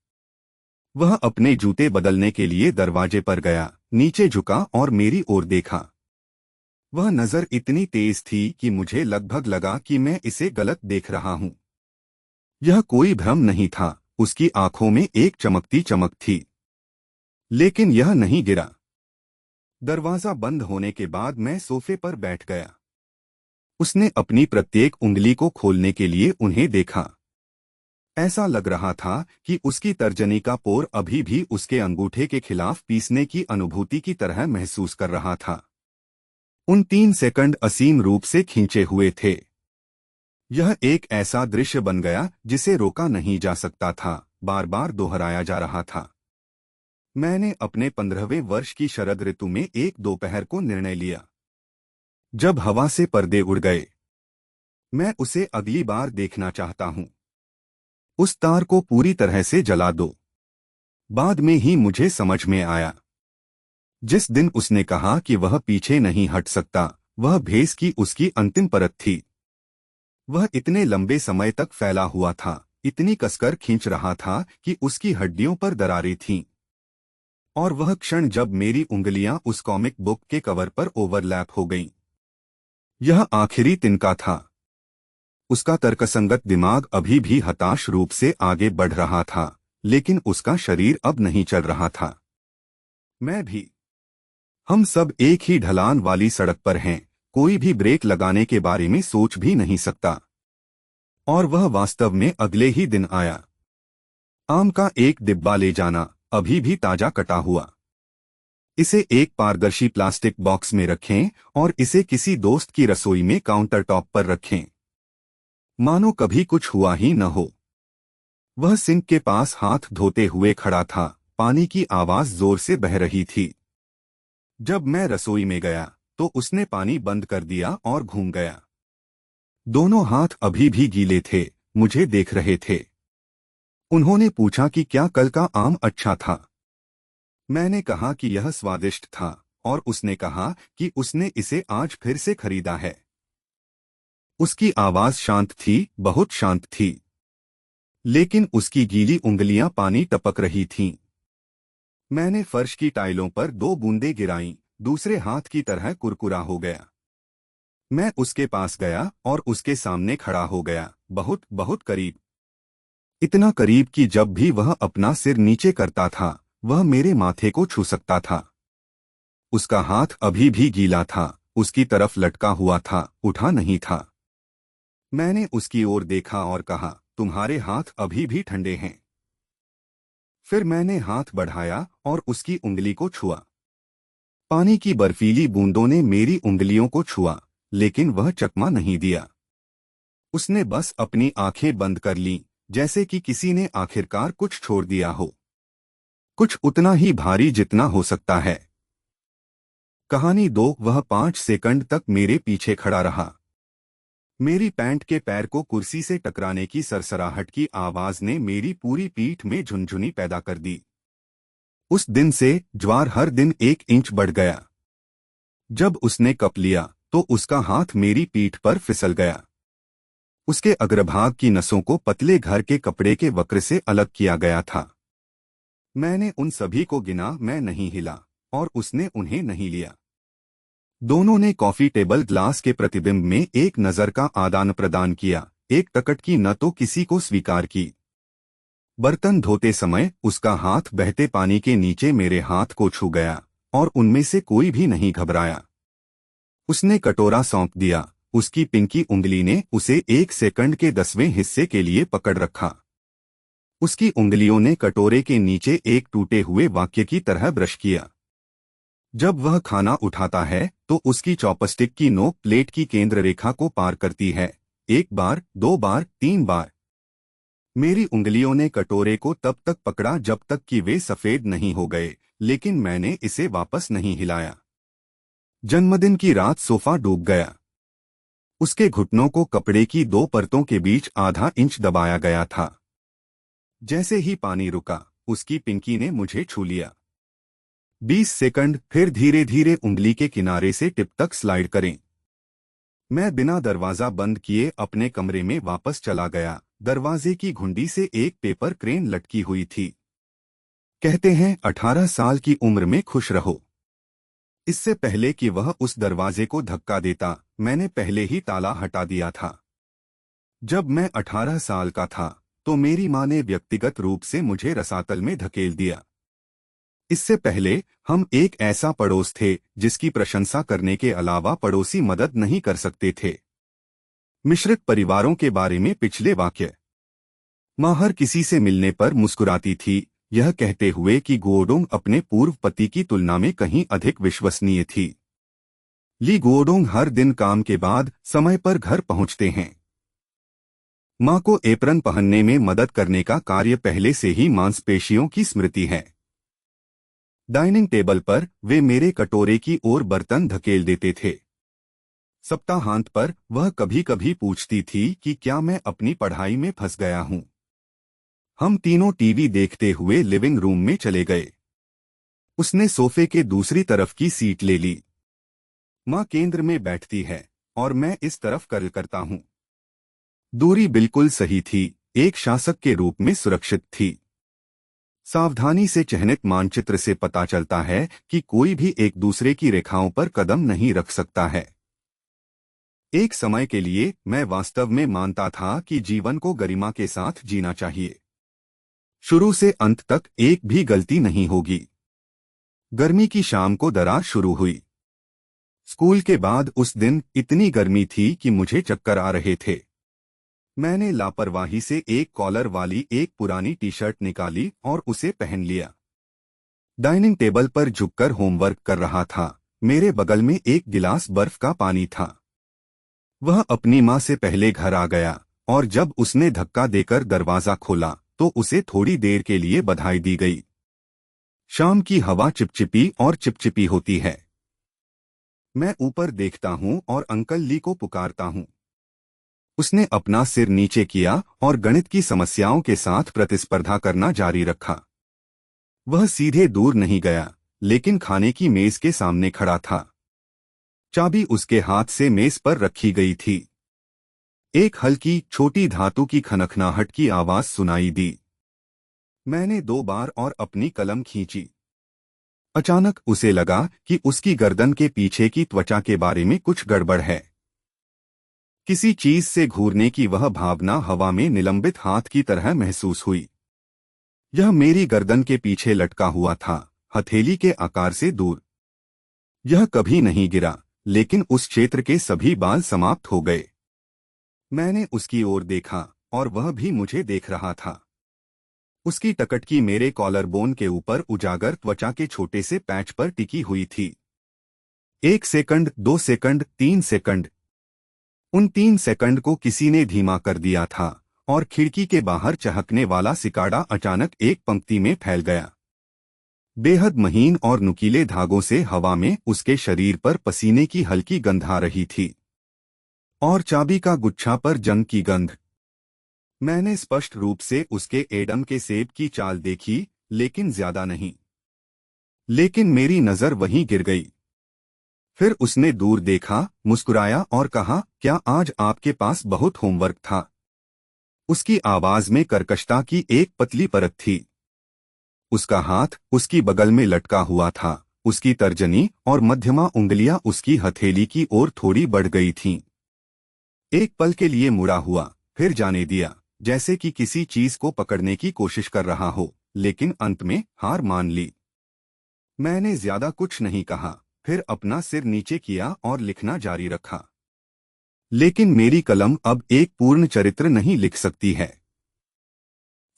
वह अपने जूते बदलने के लिए दरवाजे पर गया, नीचे झुका और मेरी ओर देखा। वह नजर इतनी तेज थी कि मुझे लगभग लगा कि मैं इसे गलत देख रहा हूं। यह कोई भ्रम नहीं था, उसकी आंखों में एक चमकती चमक थी। लेकिन यह नहीं गिरा। दरवाजा बंद होने के बाद मैं सोफे पर बैठ गया। उसने अपनी प्रत्येक उंगली को खोलने के लिए उन्हें देखा। ऐसा लग रहा था कि उसकी तर्जनी का पोर अभी भी उसके अंगूठे के खिलाफ पीसने की अनुभूति की तरह महसूस कर रहा था। उन 3 सेकंड असीम रूप से खींचे हुए थे। यह एक ऐसा दृश्य बन गया जिसे रोका नहीं जा सकता था, बार बार दोहराया जा रहा था। मैंने अपने 15वें वर्ष की शरद ऋतु में एक दोपहर को निर्णय लिया। जब हवा से पर्दे उड़ गए, मैं उसे अगली बार देखना चाहता हूं। उस तार को पूरी तरह से जला दो। बाद में ही मुझे समझ में आया। जिस दिन उसने कहा कि वह पीछे नहीं हट सकता, वह भेस की उसकी अंतिम परत थी। वह इतने लंबे समय तक फैला हुआ था, इतनी कसकर खींच रहा था कि उसकी हड्डियों पर दरारें थीं। और वह क्षण जब मेरी उंगलियां उस कॉमिक बुक के कवर पर ओवरलैप हो गईं, यह आखिरी तिनका था। उसका तर्कसंगत दिमाग अभी भी हताश रूप से आगे बढ़ रहा था, लेकिन उसका शरीर अब नहीं चल रहा था। मैं भी। हम सब एक ही ढलान वाली सड़क पर हैं, कोई भी ब्रेक लगाने के बारे में सोच भी नहीं सकता। और वह वास्तव में अगले ही दिन आया। आम का एक डिब्बा ले जाना, अभी भी ताजा कटा हुआ। इसे एक पारदर्शी प्लास्टिक बॉक्स में रखें और इसे किसी दोस्त की रसोई में काउंटर टॉप पर रखें, मानो कभी कुछ हुआ ही न हो। वह सिंक के पास हाथ धोते हुए खड़ा था, पानी की आवाज जोर से बह रही थी। जब मैं रसोई में गया तो उसने पानी बंद कर दिया और घूम गया। दोनों हाथ अभी भी गीले थे, मुझे देख रहे थे। उन्होंने पूछा कि क्या कल का आम अच्छा था। मैंने कहा कि यह स्वादिष्ट था, और उसने कहा कि उसने इसे आज फिर से खरीदा है। उसकी आवाज शांत थी, बहुत शांत थी, लेकिन उसकी गीली उंगलियां पानी टपक रही थीं। मैंने फर्श की टाइलों पर 2 बूंदें गिराईं, दूसरे हाथ की तरह कुरकुरा हो गया। मैं उसके पास गया और उसके सामने खड़ा हो गया, बहुत बहुत करीब। इतना करीब कि जब भी वह अपना सिर नीचे करता था, वह मेरे माथे को छू सकता था। उसका हाथ अभी भी गीला था, उसकी तरफ लटका हुआ था, उठा नहीं था। मैंने उसकी ओर देखा और कहा, तुम्हारे हाथ अभी भी ठंडे हैं। फिर मैंने हाथ बढ़ाया और उसकी उंगली को छुआ। पानी की बर्फीली बूंदों ने मेरी उंगलियों को छुआ, लेकिन वह चकमा नहीं दिया। उसने बस अपनी आंखें बंद कर लीं, जैसे कि किसी ने आखिरकार कुछ छोड़ दिया हो, कुछ उतना ही भारी जितना हो सकता है। कहानी 2। वह 5 सेकंड तक मेरे पीछे खड़ा रहा। मेरी पैंट के पैर को कुर्सी से टकराने की सरसराहट की आवाज ने मेरी पूरी पीठ में झुनझुनी पैदा कर दी। उस दिन से ज्वार हर दिन 1 इंच बढ़ गया। जब उसने कप लिया तो उसका हाथ मेरी पीठ पर फिसल गया। उसके अग्रभाग की नसों को पतले घर के कपड़े के वक्र से अलग किया गया था। मैंने उन सभी को गिना, मैं नहीं हिला और उसने उन्हें नहीं लिया। दोनों ने कॉफी टेबल ग्लास के प्रतिबिंब में एक नजर का आदान प्रदान किया, एक टकट की न तो किसी को स्वीकार की। बर्तन धोते समय उसका हाथ बहते पानी के नीचे मेरे हाथ को छू गया और उनमें से कोई भी नहीं घबराया। उसने कटोरा सौंप दिया। उसकी पिंकी उंगली ने उसे 1 सेकंड के 10वें हिस्से के लिए पकड़ रखा। उसकी उंगलियों ने कटोरे के नीचे एक टूटे हुए वाक्य की तरह ब्रश किया। जब वह खाना उठाता है तो उसकी चॉपस्टिक की नोक प्लेट की केंद्र रेखा को पार करती है। 1 बार, 2 बार, 3 बार। मेरी उंगलियों ने कटोरे को तब तक पकड़ा जब तक कि वे सफेद नहीं हो गए, लेकिन मैंने इसे वापस नहीं हिलाया। जन्मदिन की रात सोफा डूब गया। उसके घुटनों को कपड़े की 2 परतों के बीच आधा इंच दबाया गया था। जैसे ही पानी रुका, उसकी पिंकी ने मुझे छू लिया। 20 सेकंड, फिर धीरे धीरे उंगली के किनारे से टिप तक स्लाइड करें। मैं बिना दरवाजा बंद किए अपने कमरे में वापस चला गया। दरवाजे की घुंडी से एक पेपर क्रेन लटकी हुई थी। कहते हैं 18 साल की उम्र में खुश रहो। इससे पहले कि वह उस दरवाजे को धक्का देता, मैंने पहले ही ताला हटा दिया था। जब मैं 18 साल का था तो मेरी मां ने व्यक्तिगत रूप से मुझे रसातल में धकेल दिया। इससे पहले हम एक ऐसा पड़ोस थे जिसकी प्रशंसा करने के अलावा पड़ोसी मदद नहीं कर सकते थे। मिश्रित परिवारों के बारे में पिछले वाक्य। मां हर किसी से मिलने पर मुस्कुराती थी, यह कहते हुए कि गुओडोंग अपने पूर्व पति की तुलना में कहीं अधिक विश्वसनीय थी। ली गुओडोंग हर दिन काम के बाद समय पर घर पहुंचते हैं। मां को एप्रन पहनने में मदद करने का कार्य पहले से ही मांसपेशियों की स्मृति है। डाइनिंग टेबल पर वे मेरे कटोरे की ओर बर्तन धकेल देते थे। सप्ताहांत पर वह कभी कभी पूछती थी कि क्या मैं अपनी पढ़ाई में फंस गया हूं। हम तीनों टीवी देखते हुए लिविंग रूम में चले गए। उसने सोफे के दूसरी तरफ की सीट ले ली। मां केंद्र में बैठती है और मैं इस तरफ कर्ल करता हूं। दूरी बिल्कुल सही थी, एक शासक के रूप में सुरक्षित थी। सावधानी से चिह्नित मानचित्र से पता चलता है कि कोई भी एक दूसरे की रेखाओं पर कदम नहीं रख सकता है। एक समय के लिए मैं वास्तव में मानता था कि जीवन को गरिमा के साथ जीना चाहिए। शुरू से अंत तक एक भी गलती नहीं होगी। गर्मी की शाम को दरार शुरू हुई। स्कूल के बाद उस दिन इतनी गर्मी थी कि मुझे चक्कर आ रहे थे। मैंने लापरवाही से एक कॉलर वाली एक पुरानी टी-शर्ट निकाली और उसे पहन लिया। डाइनिंग टेबल पर झुककर होमवर्क कर रहा था। मेरे बगल में एक गिलास बर्फ का पानी था। वह अपनी मां से पहले घर आ गया और जब उसने धक्का देकर दरवाजा खोला तो उसे थोड़ी देर के लिए बधाई दी गई। शाम की हवा चिपचिपी और चिपचिपी होती है। मैं ऊपर देखता हूं और अंकल ली को पुकारता हूं। उसने अपना सिर नीचे किया और गणित की समस्याओं के साथ प्रतिस्पर्धा करना जारी रखा। वह सीधे दूर नहीं गया, लेकिन खाने की मेज के सामने खड़ा था। चाबी उसके हाथ से मेज पर रखी गई थी। एक हल्की छोटी धातु की खनखनाहट की आवाज सुनाई दी। मैंने 2 बार और अपनी कलम खींची। अचानक उसे लगा कि उसकी गर्दन के पीछे की त्वचा के बारे में कुछ गड़बड़ है। किसी चीज से घूरने की वह भावना हवा में निलंबित हाथ की तरह महसूस हुई। यह मेरी गर्दन के पीछे लटका हुआ था, हथेली के आकार से दूर। यह कभी नहीं गिरा, लेकिन उस क्षेत्र के सभी बाल समाप्त हो गए। मैंने उसकी ओर देखा और वह भी मुझे देख रहा था। उसकी टकटकी मेरे कॉलर बोन के ऊपर उजागर त्वचा के छोटे से पैच पर टिकी हुई थी। 1 सेकंड, 2 सेकंड, 3 सेकंड। उन 3 सेकंड को किसी ने धीमा कर दिया था और खिड़की के बाहर चहकने वाला सिकाड़ा अचानक एक पंक्ति में फैल गया। बेहद महीन और नुकीले धागों से हवा में उसके शरीर पर पसीने की हल्की गंध आ रही थी और चाबी का गुच्छा पर जंग की गंध। मैंने स्पष्ट रूप से उसके एडम के सेब की चाल देखी, लेकिन ज्यादा नहीं। लेकिन मेरी नजर वहीं गिर गई। फिर उसने दूर देखा, मुस्कुराया और कहा, क्या आज आपके पास बहुत होमवर्क था? उसकी आवाज में कर्कशता की एक पतली परत थी। उसका हाथ उसकी बगल में लटका हुआ था। उसकी तर्जनी और मध्यमा उंगलियां उसकी हथेली की ओर थोड़ी बढ़ गई थीं। एक पल के लिए मुड़ा हुआ, फिर जाने दिया, जैसे कि किसी चीज को पकड़ने की कोशिश कर रहा हो, लेकिन अंत में हार मान ली। मैंने ज्यादा कुछ नहीं कहा, फिर अपना सिर नीचे किया और लिखना जारी रखा। लेकिन मेरी कलम अब एक पूर्ण चरित्र नहीं लिख सकती है।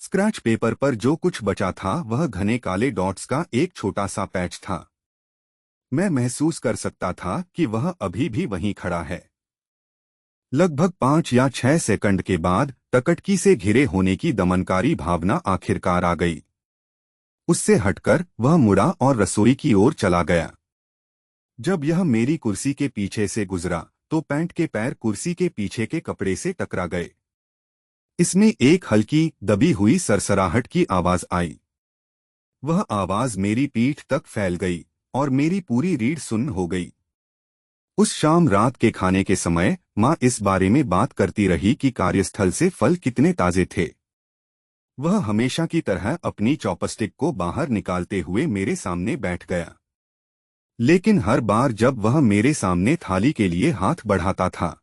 स्क्रैच पेपर पर जो कुछ बचा था वह घने काले डॉट्स का एक छोटा सा पैच था। मैं महसूस कर सकता था कि वह अभी भी वहीं खड़ा है। लगभग 5 या 6 सेकंड के बाद टकटकी से घिरे होने की दमनकारी भावना आखिरकार आ गई। उससे हटकर वह मुड़ा और रसोई की ओर चला गया। जब यह मेरी कुर्सी के पीछे से गुजरा तो पैंट के पैर कुर्सी के पीछे के कपड़े से टकरा गए। इसमें एक हल्की दबी हुई सरसराहट की आवाज आई। वह आवाज मेरी पीठ तक फैल गई और मेरी पूरी रीढ़ सुन्न हो गई। उस शाम रात के खाने के समय माँ इस बारे में बात करती रही कि कार्यस्थल से फल कितने ताजे थे। वह हमेशा की तरह अपनी चॉपस्टिक को बाहर निकालते हुए मेरे सामने बैठ गया। लेकिन हर बार जब वह मेरे सामने थाली के लिए हाथ बढ़ाता था,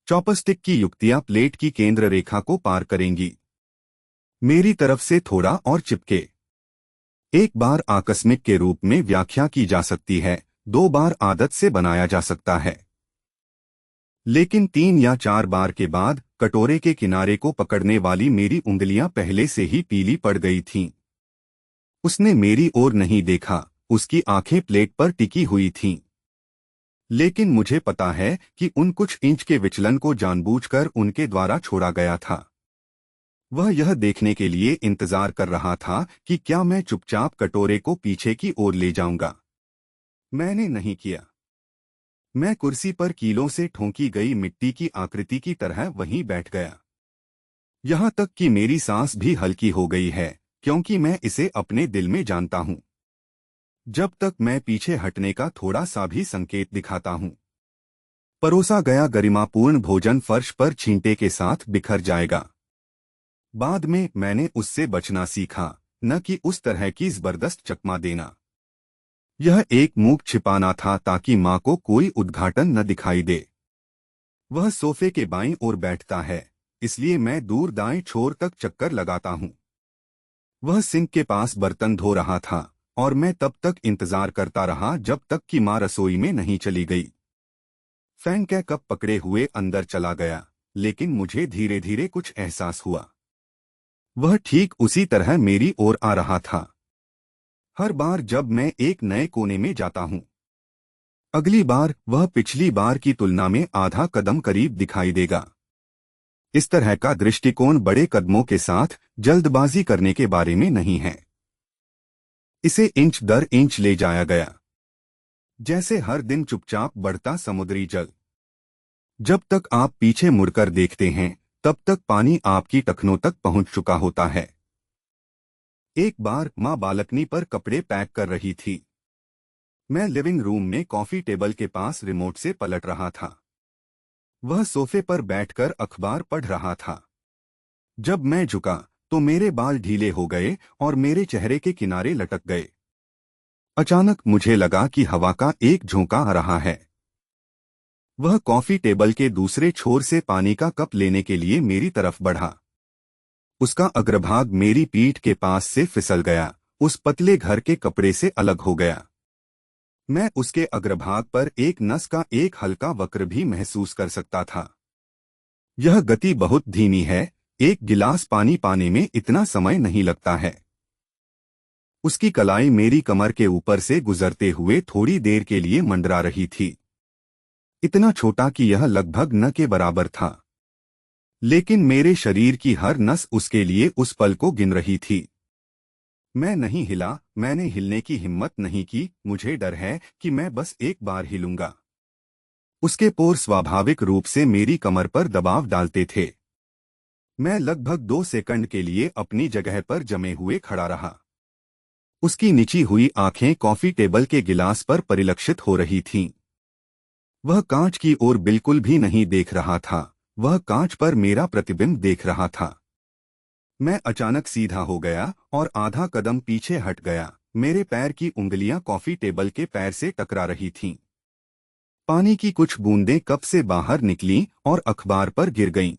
चॉपस्टिक की युक्तियां प्लेट की केंद्र रेखा को पार करेंगी। मेरी तरफ से थोड़ा और चिपके। एक बार आकस्मिक के रूप में व्याख्या की जा सकती है, 2 बार आदत से बनाया जा सकता है। लेकिन 3 या 4 बार के बाद कटोरे के किनारे को पकड़ने वाली मेरी उंगलियां पहले से ही पीली पड़ गई थीं। उसने मेरी ओर नहीं देखा, उसकी आंखें प्लेट पर टिकी हुई थीं। लेकिन मुझे पता है कि उन कुछ इंच के विचलन को जानबूझकर उनके द्वारा छोड़ा गया था। वह यह देखने के लिए इंतजार कर रहा था कि क्या मैं चुपचाप कटोरे को पीछे की ओर ले जाऊंगा। मैंने नहीं किया। मैं कुर्सी पर कीलों से ठोंकी गई मिट्टी की आकृति की तरह वहीं बैठ गया। यहां तक कि मेरी सांस भी हल्की हो गई है, क्योंकि मैं इसे अपने दिल में जानता हूं। जब तक मैं पीछे हटने का थोड़ा सा भी संकेत दिखाता हूं, परोसा गया गरिमापूर्ण भोजन फर्श पर छींटे के साथ बिखर जाएगा। बाद में मैंने उससे बचना सीखा, न कि उस तरह की जबरदस्त चकमा देना। यह एक मुंह छिपाना था ताकि माँ को कोई उद्घाटन न दिखाई दे। वह सोफे के बाईं ओर बैठता है, इसलिए मैं दूर दाएं छोर तक चक्कर लगाता हूँ। वह सिंक के पास बर्तन धो रहा था और मैं तब तक इंतजार करता रहा जब तक कि माँ रसोई में नहीं चली गई। फैन का कप पकड़े हुए अंदर चला गया, लेकिन मुझे धीरे धीरे कुछ एहसास हुआ। वह ठीक उसी तरह मेरी ओर आ रहा था। हर बार जब मैं एक नए कोने में जाता हूं, अगली बार वह पिछली बार की तुलना में आधा कदम करीब दिखाई देगा। इस तरह का दृष्टिकोण बड़े कदमों के साथ जल्दबाजी करने के बारे में नहीं है। इसे इंच दर इंच ले जाया गया, जैसे हर दिन चुपचाप बढ़ता समुद्री जल। जब तक आप पीछे मुड़कर देखते हैं, तब तक पानी आपकी टखनों तक पहुंच चुका होता है। एक बार माँ बालकनी पर कपड़े पैक कर रही थी। मैं लिविंग रूम में कॉफी टेबल के पास रिमोट से पलट रहा था। वह सोफे पर बैठकर अखबार पढ़ रहा था। जब मैं झुका तो मेरे बाल ढीले हो गए और मेरे चेहरे के किनारे लटक गए। अचानक मुझे लगा कि हवा का एक झोंका आ रहा है। वह कॉफी टेबल के दूसरे छोर से पानी का कप लेने के लिए मेरी तरफ बढ़ा। उसका अग्रभाग मेरी पीठ के पास से फिसल गया, उस पतले घर के कपड़े से अलग हो गया। मैं उसके अग्रभाग पर एक नस का एक हल्का वक्र भी महसूस कर सकता था। यह गति बहुत धीमी है, एक गिलास पानी पाने में इतना समय नहीं लगता है। उसकी कलाई मेरी कमर के ऊपर से गुजरते हुए थोड़ी देर के लिए मंडरा रही थी। इतना छोटा कि यह लगभग न के बराबर था, लेकिन मेरे शरीर की हर नस उसके लिए उस पल को गिन रही थी। मैं नहीं हिला, मैंने हिलने की हिम्मत नहीं की, मुझे डर है कि मैं बस एक बार हिलूंगा। उसके पोर स्वाभाविक रूप से मेरी कमर पर दबाव डालते थे। मैं लगभग 2 सेकंड के लिए अपनी जगह पर जमे हुए खड़ा रहा। उसकी नीची हुई आंखें कॉफी टेबल के गिलास पर परिलक्षित हो रही थीं। वह कांच की ओर बिल्कुल भी नहीं देख रहा था, वह कांच पर मेरा प्रतिबिंब देख रहा था। मैं अचानक सीधा हो गया और आधा कदम पीछे हट गया। मेरे पैर की उंगलियां कॉफी टेबल के पैर से टकरा रही थीं। पानी की कुछ बूंदें कप से बाहर निकलीं और अखबार पर गिर गईं।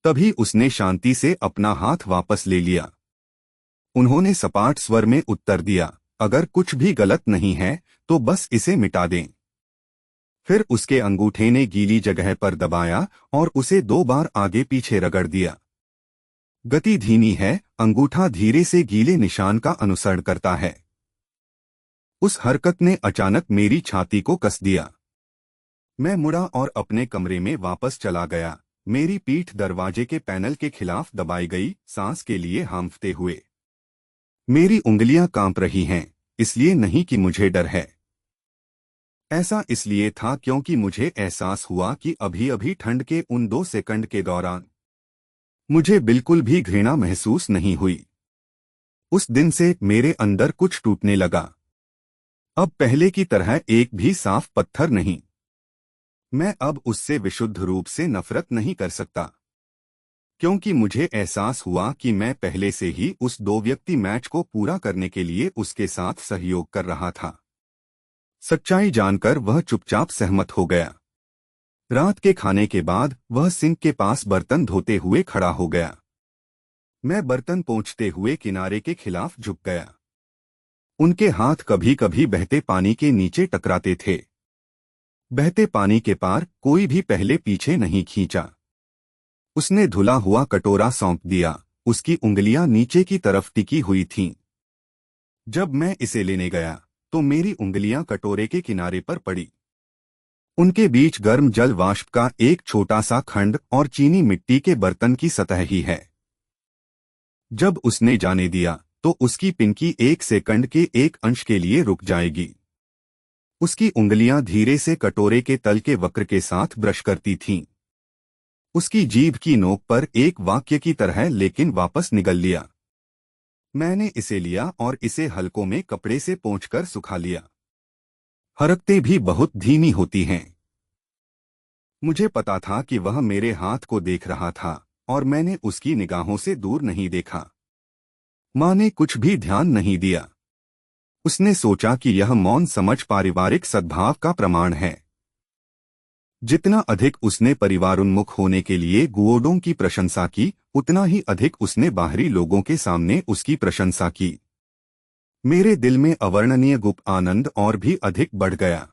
तभी उसने शांति से अपना हाथ वापस ले लिया। उन्होंने सपाट स्वर में उत्तर दिया, अगर कुछ भी गलत नहीं है तो बस इसे मिटा दें। फिर उसके अंगूठे ने गीली जगह पर दबाया और उसे 2 बार आगे पीछे रगड़ दिया। गति धीमी है, अंगूठा धीरे से गीले निशान का अनुसरण करता है। उस हरकत ने अचानक मेरी छाती को कस दिया। मैं मुड़ा और अपने कमरे में वापस चला गया। मेरी पीठ दरवाजे के पैनल के खिलाफ दबाई गई, सांस के लिए हांफते हुए। मेरी उंगलियां कांप रही हैं, इसलिए नहीं कि मुझे डर है। ऐसा इसलिए था क्योंकि मुझे एहसास हुआ कि अभी अभी ठंड के उन 2 सेकंड के दौरान मुझे बिल्कुल भी घृणा महसूस नहीं हुई। उस दिन से मेरे अंदर कुछ टूटने लगा। अब पहले की तरह एक भी साफ पत्थर नहीं। मैं अब उससे विशुद्ध रूप से नफरत नहीं कर सकता, क्योंकि मुझे एहसास हुआ कि मैं पहले से ही उस 2 व्यक्ति मैच को पूरा करने के लिए उसके साथ सहयोग कर रहा था। सच्चाई जानकर वह चुपचाप सहमत हो गया। रात के खाने के बाद वह सिंक के पास बर्तन धोते हुए खड़ा हो गया। मैं बर्तन पोंछते हुए किनारे के खिलाफ झुक गया। उनके हाथ कभी कभी बहते पानी के नीचे टकराते थे। बहते पानी के पार कोई भी पहले पीछे नहीं खींचा। उसने धुला हुआ कटोरा सौंप दिया। उसकी उंगलियां नीचे की तरफ टिकी हुई थीं। जब मैं इसे लेने गया तो मेरी उंगलियां कटोरे के किनारे पर पड़ी। उनके बीच गर्म जल वाष्प का एक छोटा सा खंड और चीनी मिट्टी के बर्तन की सतह ही है। जब उसने जाने दिया तो उसकी पिंकी 1 सेकंड के एक अंश के लिए रुक जाएगी। उसकी उंगलियां धीरे से कटोरे के तल के वक्र के साथ ब्रश करती थीं। उसकी जीभ की नोक पर एक वाक्य की तरह लेकिन वापस निगल लिया। मैंने इसे लिया और इसे हलकों में कपड़े से पोंछकर सुखा लिया। हरकतें भी बहुत धीमी होती हैं। मुझे पता था कि वह मेरे हाथ को देख रहा था और मैंने उसकी निगाहों से दूर नहीं देखा। माँ ने कुछ भी ध्यान नहीं दिया। उसने सोचा कि यह मौन समझ पारिवारिक सद्भाव का प्रमाण है। जितना अधिक उसने परिवारोन्मुख होने के लिए गुओडों की प्रशंसा की, उतना ही अधिक उसने बाहरी लोगों के सामने उसकी प्रशंसा की। मेरे दिल में अवर्णनीय गुप्त आनंद और भी अधिक बढ़ गया।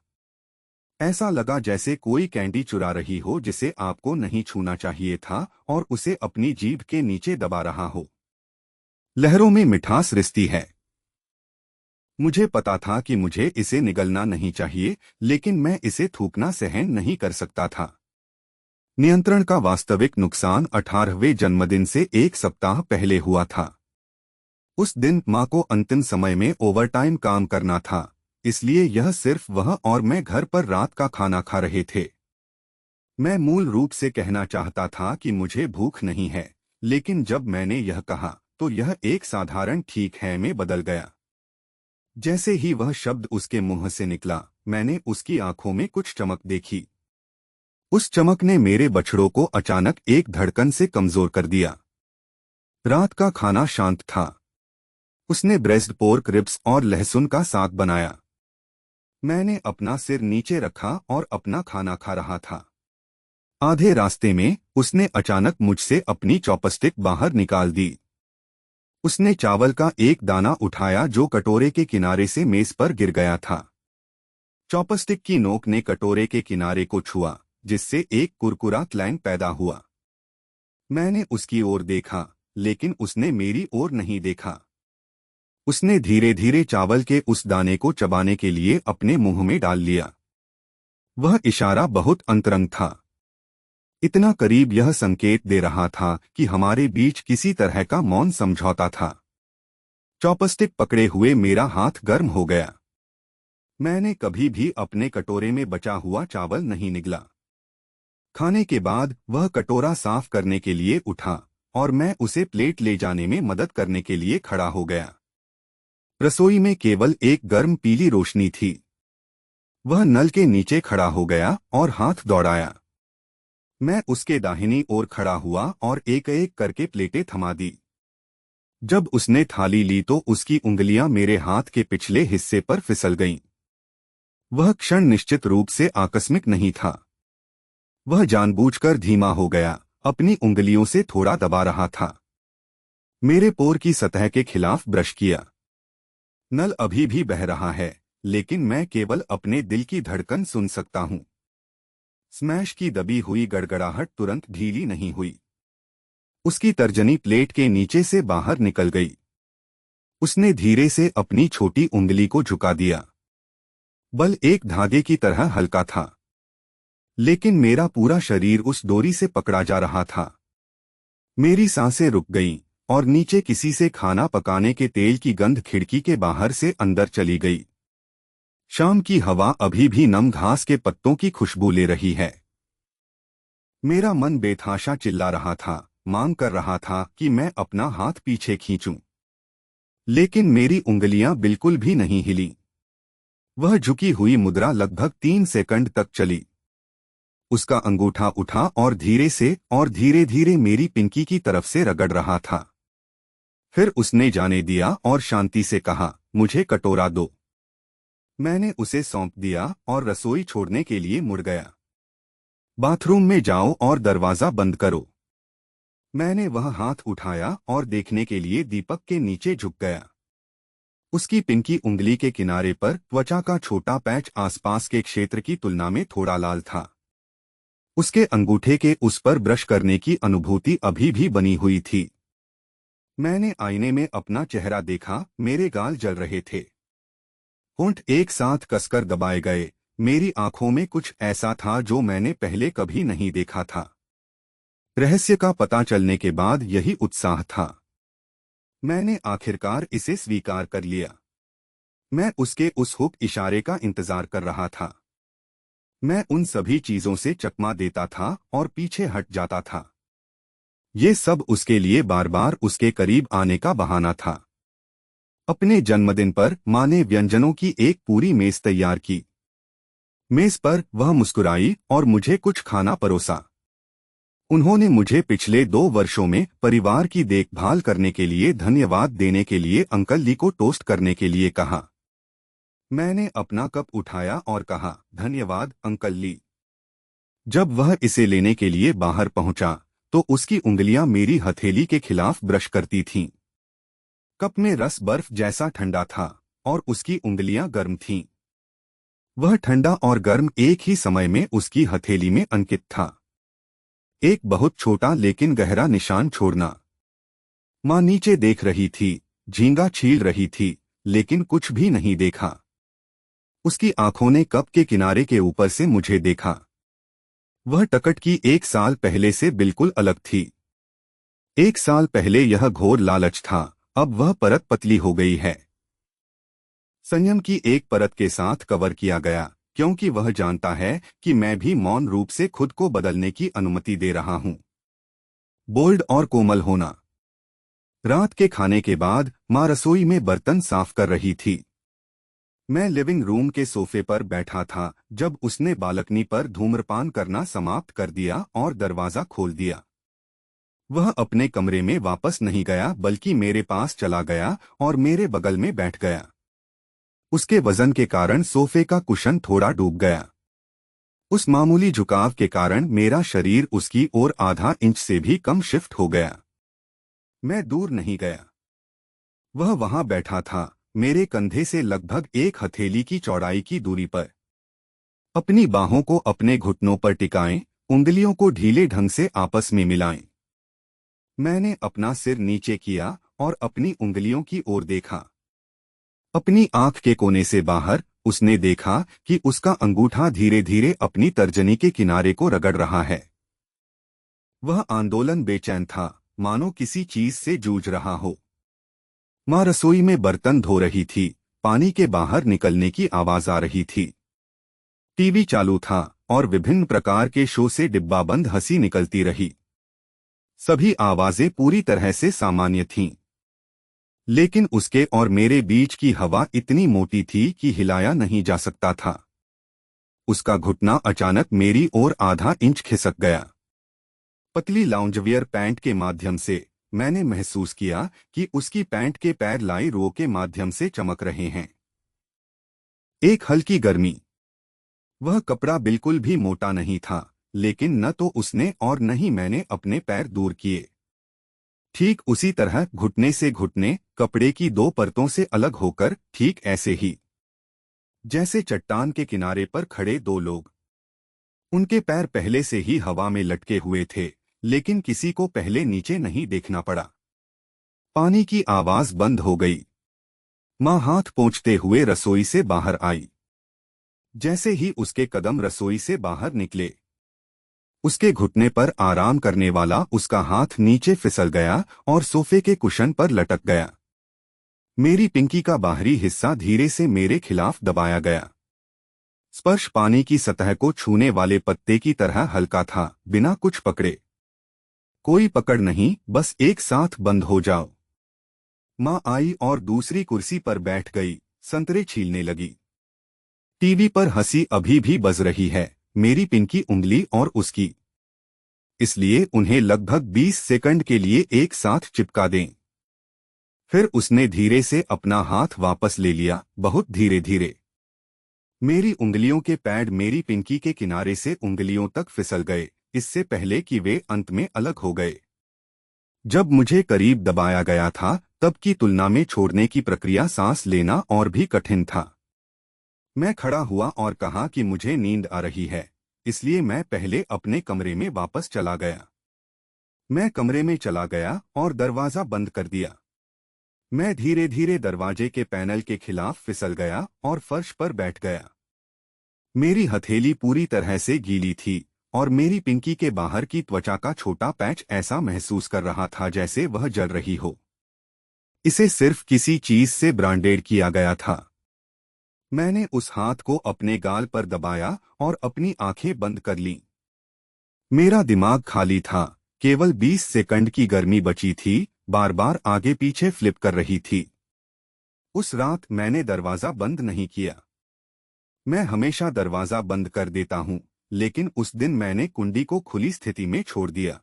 ऐसा लगा जैसे कोई कैंडी चुरा रही हो जिसे आपको नहीं छूना चाहिए था और उसे अपनी जीभ के नीचे दबा रहा हो। लहरों में मिठास रिसती है। मुझे पता था कि मुझे इसे निगलना नहीं चाहिए, लेकिन मैं इसे थूकना सहन नहीं कर सकता था। नियंत्रण का वास्तविक नुकसान 18वें जन्मदिन से 1 सप्ताह पहले हुआ था। उस दिन माँ को अंतिम समय में ओवरटाइम काम करना था, इसलिए यह सिर्फ वह और मैं घर पर रात का खाना खा रहे थे। मैं मूल रूप से कहना चाहता था कि मुझे भूख नहीं है, लेकिन जब मैंने यह कहा तो यह एक साधारण ठीक है में बदल गया। जैसे ही वह शब्द उसके मुंह से निकला, मैंने उसकी आंखों में कुछ चमक देखी। उस चमक ने मेरे बछड़ों को अचानक एक धड़कन से कमजोर कर दिया। रात का खाना शांत था। उसने ब्रेस्ट पोर्क रिब्स और लहसुन का साग बनाया। मैंने अपना सिर नीचे रखा और अपना खाना खा रहा था। आधे रास्ते में उसने अचानक मुझसे अपनी चॉपस्टिक बाहर निकाल दी। उसने चावल का एक दाना उठाया जो कटोरे के किनारे से मेज पर गिर गया था। चॉपस्टिक की नोक ने कटोरे के किनारे को छुआ, जिससे एक कुरकुरा क्लैंग पैदा हुआ। मैंने उसकी ओर देखा, लेकिन उसने मेरी ओर नहीं देखा। उसने धीरे धीरे चावल के उस दाने को चबाने के लिए अपने मुंह में डाल लिया। वह इशारा बहुत अंतरंग था। इतना करीब यह संकेत दे रहा था कि हमारे बीच किसी तरह का मौन समझौता था। चॉपस्टिक पकड़े हुए मेरा हाथ गर्म हो गया। मैंने कभी भी अपने कटोरे में बचा हुआ चावल नहीं निगला। खाने के बाद वह कटोरा साफ करने के लिए उठा और मैं उसे प्लेट ले जाने में मदद करने के लिए खड़ा हो गया। रसोई में केवल एक गर्म पीली रोशनी थी। वह नल के नीचे खड़ा हो गया और हाथ दौड़ाया। मैं उसके दाहिनी ओर खड़ा हुआ और एक एक करके प्लेटें थमा दी। जब उसने थाली ली तो उसकी उंगलियां मेरे हाथ के पिछले हिस्से पर फिसल गईं। वह क्षण निश्चित रूप से आकस्मिक नहीं था। वह जानबूझकर धीमा हो गया, अपनी उंगलियों से थोड़ा दबा रहा था। मेरे पोर की सतह के खिलाफ ब्रश किया। नल अभी भी बह रहा है, लेकिन मैं केवल अपने दिल की धड़कन सुन सकता हूं। स्मैश की दबी हुई गड़गड़ाहट तुरंत ढीली नहीं हुई। उसकी तर्जनी प्लेट के नीचे से बाहर निकल गई। उसने धीरे से अपनी छोटी उंगली को झुका दिया। बल एक धागे की तरह हल्का था, लेकिन मेरा पूरा शरीर उस डोरी से पकड़ा जा रहा था। मेरी सांसें रुक गईं और नीचे किसी से खाना पकाने के तेल की गंध खिड़की के बाहर से अंदर चली गई। शाम की हवा अभी भी नम घास के पत्तों की खुशबू ले रही है। मेरा मन बेतहाशा चिल्ला रहा था, मांग कर रहा था कि मैं अपना हाथ पीछे खींचूं, लेकिन मेरी उंगलियां बिल्कुल भी नहीं हिलीं। वह झुकी हुई मुद्रा लगभग 3 सेकंड तक चली। उसका अंगूठा उठा और धीरे से और धीरे धीरे मेरी पिंकी की तरफ से रगड़ रहा था। फिर उसने जाने दिया और शांति से कहा, मुझे कटोरा दो। मैंने उसे सौंप दिया और रसोई छोड़ने के लिए मुड़ गया। बाथरूम में जाओ और दरवाजा बंद करो। मैंने वह हाथ उठाया और देखने के लिए दीपक के नीचे झुक गया। उसकी पिंकी उंगली के किनारे पर त्वचा का छोटा पैच आसपास के क्षेत्र की तुलना में थोड़ा लाल था। उसके अंगूठे के उस पर ब्रश करने की अनुभूति अभी भी बनी हुई थी। मैंने आईने में अपना चेहरा देखा, मेरे गाल जल रहे थे। होंठ एक साथ कसकर दबाए गए। मेरी आंखों में कुछ ऐसा था जो मैंने पहले कभी नहीं देखा था। रहस्य का पता चलने के बाद यही उत्साह था। मैंने आखिरकार इसे स्वीकार कर लिया। मैं उसके उस हुक इशारे का इंतजार कर रहा था। मैं उन सभी चीजों से चकमा देता था और पीछे हट जाता था। ये सब उसके लिए बार बार उसके करीब आने का बहाना था। अपने जन्मदिन पर माँ ने व्यंजनों की एक पूरी मेज तैयार की। मेज पर वह मुस्कुराई और मुझे कुछ खाना परोसा। उन्होंने मुझे पिछले 2 वर्षों में परिवार की देखभाल करने के लिए धन्यवाद देने के लिए अंकल ली को टोस्ट करने के लिए कहा। मैंने अपना कप उठाया और कहा, धन्यवाद अंकल ली। जब वह इसे लेने के लिए बाहर पहुंचा तो उसकी उंगलियां मेरी हथेली के खिलाफ ब्रश करती थीं। कप में रस बर्फ जैसा ठंडा था और उसकी उंगलियां गर्म थीं। वह ठंडा और गर्म एक ही समय में उसकी हथेली में अंकित था। एक बहुत छोटा लेकिन गहरा निशान छोड़ना। माँ नीचे देख रही थी, झींगा छील रही थी, लेकिन कुछ भी नहीं देखा। उसकी आंखों ने कप के किनारे के ऊपर से मुझे देखा। वह टकट की 1 साल पहले से बिल्कुल अलग थी। 1 साल पहले यह घोर लालच था, अब वह परत पतली हो गई है। संयम की एक परत के साथ कवर किया गया, क्योंकि वह जानता है कि मैं भी मौन रूप से खुद को बदलने की अनुमति दे रहा हूं। बोल्ड और कोमल होना। रात के खाने के बाद माँ रसोई में बर्तन साफ कर रही थी। मैं लिविंग रूम के सोफे पर बैठा था जब उसने बालकनी पर धूम्रपान करना समाप्त कर दिया और दरवाजा खोल दिया। वह अपने कमरे में वापस नहीं गया बल्कि मेरे पास चला गया और मेरे बगल में बैठ गया। उसके वजन के कारण सोफे का कुशन थोड़ा डूब गया। उस मामूली झुकाव के कारण मेरा शरीर उसकी ओर आधा इंच से भी कम शिफ्ट हो गया। मैं दूर नहीं गया। वह वहां बैठा था, मेरे कंधे से लगभग एक हथेली की चौड़ाई की दूरी पर। अपनी बाहों को अपने घुटनों पर टिकाएं, उंगलियों को ढीले ढंग से आपस में मिलाएं। मैंने अपना सिर नीचे किया और अपनी उंगलियों की ओर देखा। अपनी आंख के कोने से बाहर उसने देखा कि उसका अंगूठा धीरे धीरे अपनी तर्जनी के किनारे को रगड़ रहा है। वह आंदोलन बेचैन था, मानो किसी चीज से जूझ रहा हो। माँ रसोई में बर्तन धो रही थी। पानी के बाहर निकलने की आवाज आ रही थी। टीवी चालू था और विभिन्न प्रकार के शो से डिब्बाबंद हंसी निकलती रही। सभी आवाजें पूरी तरह से सामान्य थीं। लेकिन उसके और मेरे बीच की हवा इतनी मोटी थी कि हिलाया नहीं जा सकता था। उसका घुटना अचानक मेरी ओर आधा इंच खिसक गया। पतली लाउंजवियर पैंट के माध्यम से मैंने महसूस किया कि उसकी पैंट के पैर लाई रो के माध्यम से चमक रहे हैं। एक हल्की गर्मी। वह कपड़ा बिल्कुल भी मोटा नहीं था, लेकिन न तो उसने और न ही मैंने अपने पैर दूर किए। ठीक उसी तरह घुटने से घुटने, कपड़े की दो परतों से अलग होकर, ठीक ऐसे ही जैसे चट्टान के किनारे पर खड़े दो लोग। उनके पैर पहले से ही हवा में लटके हुए थे, लेकिन किसी को पहले नीचे नहीं देखना पड़ा। पानी की आवाज बंद हो गई। माँ हाथ पोंछते हुए रसोई से बाहर आई। जैसे ही उसके कदम रसोई से बाहर निकले, उसके घुटने पर आराम करने वाला उसका हाथ नीचे फिसल गया और सोफे के कुशन पर लटक गया। मेरी पिंकी का बाहरी हिस्सा धीरे से मेरे खिलाफ दबाया गया। स्पर्श पानी की सतह को छूने वाले पत्ते की तरह हल्का था, बिना कुछ पकड़े। कोई पकड़ नहीं, बस एक साथ बंद हो जाओ। माँ आई और दूसरी कुर्सी पर बैठ गई, संतरे छीलने लगी। टीवी पर हंसी अभी भी बज रही है, मेरी पिंकी उंगली और उसकी। इसलिए उन्हें लगभग 20 सेकंड के लिए एक साथ चिपका दें। फिर उसने धीरे से अपना हाथ वापस ले लिया, बहुत धीरे धीरे। मेरी उंगलियों के पैड मेरी पिंकी के किनारे से उंगलियों तक फिसल गए, इससे पहले कि वे अंत में अलग हो गए। जब मुझे करीब दबाया गया था, तब की तुलना में छोड़ने की प्रक्रिया सांस लेना और भी कठिन था। मैं खड़ा हुआ और कहा कि मुझे नींद आ रही है, इसलिए मैं पहले अपने कमरे में वापस चला गया। मैं कमरे में चला गया और दरवाजा बंद कर दिया। मैं धीरे धीरे दरवाजे के पैनल के खिलाफ फिसल गया और फर्श पर बैठ गया। मेरी हथेली पूरी तरह से गीली थी और मेरी पिंकी के बाहर की त्वचा का छोटा पैच ऐसा महसूस कर रहा था जैसे वह जल रही हो। इसे सिर्फ किसी चीज से ब्रांडेड किया गया था। मैंने उस हाथ को अपने गाल पर दबाया और अपनी आंखें बंद कर लीं। मेरा दिमाग खाली था, केवल 20 सेकंड की गर्मी बची थी, बार बार आगे पीछे फ्लिप कर रही थी। उस रात मैंने दरवाजा बंद नहीं किया। मैं हमेशा दरवाजा बंद कर देता हूं, लेकिन उस दिन मैंने कुंडी को खुली स्थिति में छोड़ दिया।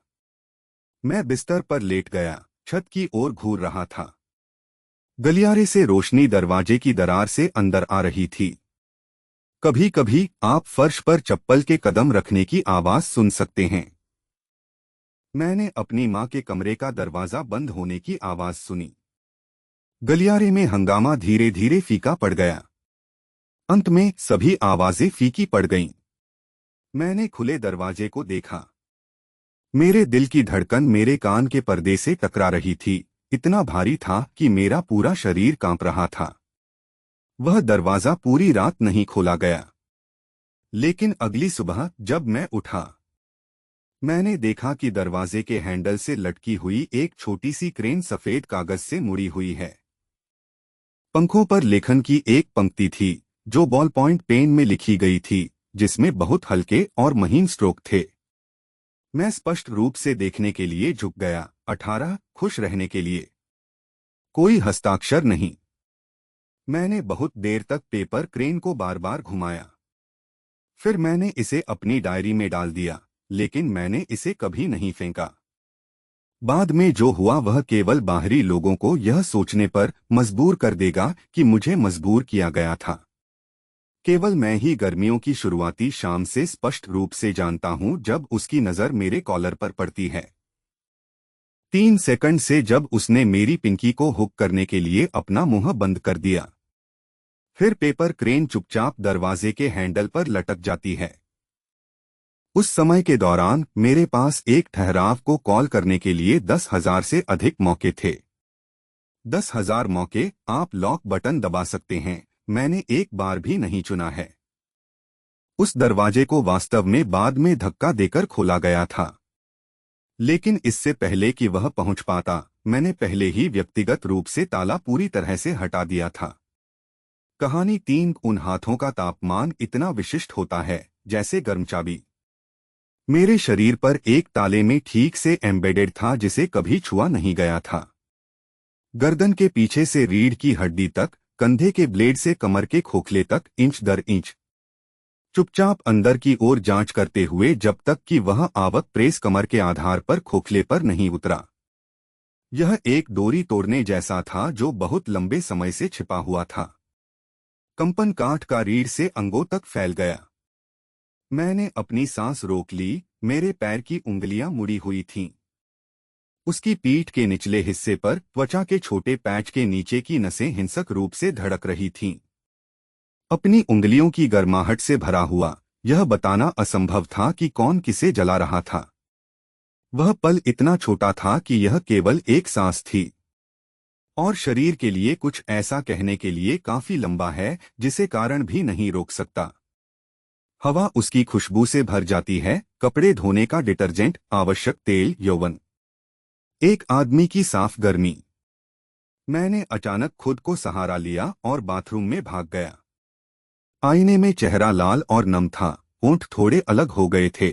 मैं बिस्तर पर लेट गया, छत की ओर घूर रहा था। गलियारे से रोशनी दरवाजे की दरार से अंदर आ रही थी। कभी कभी आप फर्श पर चप्पल के कदम रखने की आवाज सुन सकते हैं। मैंने अपनी माँ के कमरे का दरवाजा बंद होने की आवाज सुनी। गलियारे में हंगामा धीरे धीरे फीका पड़ गया। अंत में सभी आवाजें फीकी पड़ गईं। मैंने खुले दरवाजे को देखा। मेरे दिल की धड़कन मेरे कान के पर्दे से टकरा रही थी, इतना भारी था कि मेरा पूरा शरीर कांप रहा था। वह दरवाजा पूरी रात नहीं खोला गया, लेकिन अगली सुबह जब मैं उठा, मैंने देखा कि दरवाजे के हैंडल से लटकी हुई एक छोटी सी क्रेन सफेद कागज से मुड़ी हुई है। पंखों पर लेखन की एक पंक्ति थी जो बॉल पॉइंट पेन में लिखी गई थी, जिसमें बहुत हल्के और महीन स्ट्रोक थे। मैं स्पष्ट रूप से देखने के लिए झुक गया। 18 खुश रहने के लिए। कोई हस्ताक्षर नहीं। मैंने बहुत देर तक पेपर क्रेन को बार बार घुमाया। फिर मैंने इसे अपनी डायरी में डाल दिया, लेकिन मैंने इसे कभी नहीं फेंका। बाद में जो हुआ वह केवल बाहरी लोगों को यह सोचने पर मजबूर कर देगा कि मुझे मजबूर किया गया था। केवल मैं ही गर्मियों की शुरुआती शाम से स्पष्ट रूप से जानता हूं जब उसकी नजर मेरे कॉलर पर पड़ती है। 3 सेकंड से जब उसने मेरी पिंकी को हुक करने के लिए अपना मुंह बंद कर दिया। फिर पेपर क्रेन चुपचाप दरवाजे के हैंडल पर लटक जाती है। उस समय के दौरान मेरे पास एक ठहराव को कॉल करने के लिए 10,000 से अधिक मौके थे। 10,000 मौके। आप लॉक बटन दबा सकते हैं, मैंने एक बार भी नहीं चुना है। उस दरवाजे को वास्तव में बाद में धक्का देकर खोला गया था, लेकिन इससे पहले कि वह पहुंच पाता, मैंने पहले ही व्यक्तिगत रूप से ताला पूरी तरह से हटा दिया था। कहानी 3। उन हाथों का तापमान इतना विशिष्ट होता है जैसे गर्म चाबी। मेरे शरीर पर एक ताले में ठीक से एम्बेडेड था जिसे कभी छुआ नहीं गया था। गर्दन के पीछे से रीढ़ की हड्डी तक, कंधे के ब्लेड से कमर के खोखले तक, इंच दर इंच चुपचाप अंदर की ओर जांच करते हुए जब तक कि वह आवक प्रेस कमर के आधार पर खोखले पर नहीं उतरा। यह एक डोरी तोड़ने जैसा था जो बहुत लंबे समय से छिपा हुआ था। कंपन काठ का रीढ़ से अंगों तक फैल गया। मैंने अपनी सांस रोक ली। मेरे पैर की उंगलियां मुड़ी हुई थीं। उसकी पीठ के निचले हिस्से पर त्वचा के छोटे पैच के नीचे की नसें हिंसक रूप से धड़क रही थीं। अपनी उंगलियों की गर्माहट से भरा हुआ यह बताना असंभव था कि कौन किसे जला रहा था। वह पल इतना छोटा था कि यह केवल एक सांस थी, और शरीर के लिए कुछ ऐसा कहने के लिए काफी लंबा है जिसे कारण भी नहीं रोक सकता। हवा उसकी खुशबू से भर जाती है, कपड़े धोने का डिटर्जेंट, आवश्यक तेल, यौवन, एक आदमी की साफ गर्मी। मैंने अचानक खुद को सहारा लिया और बाथरूम में भाग गया। आईने में चेहरा लाल और नम था, होंठ थोड़े अलग हो गए थे।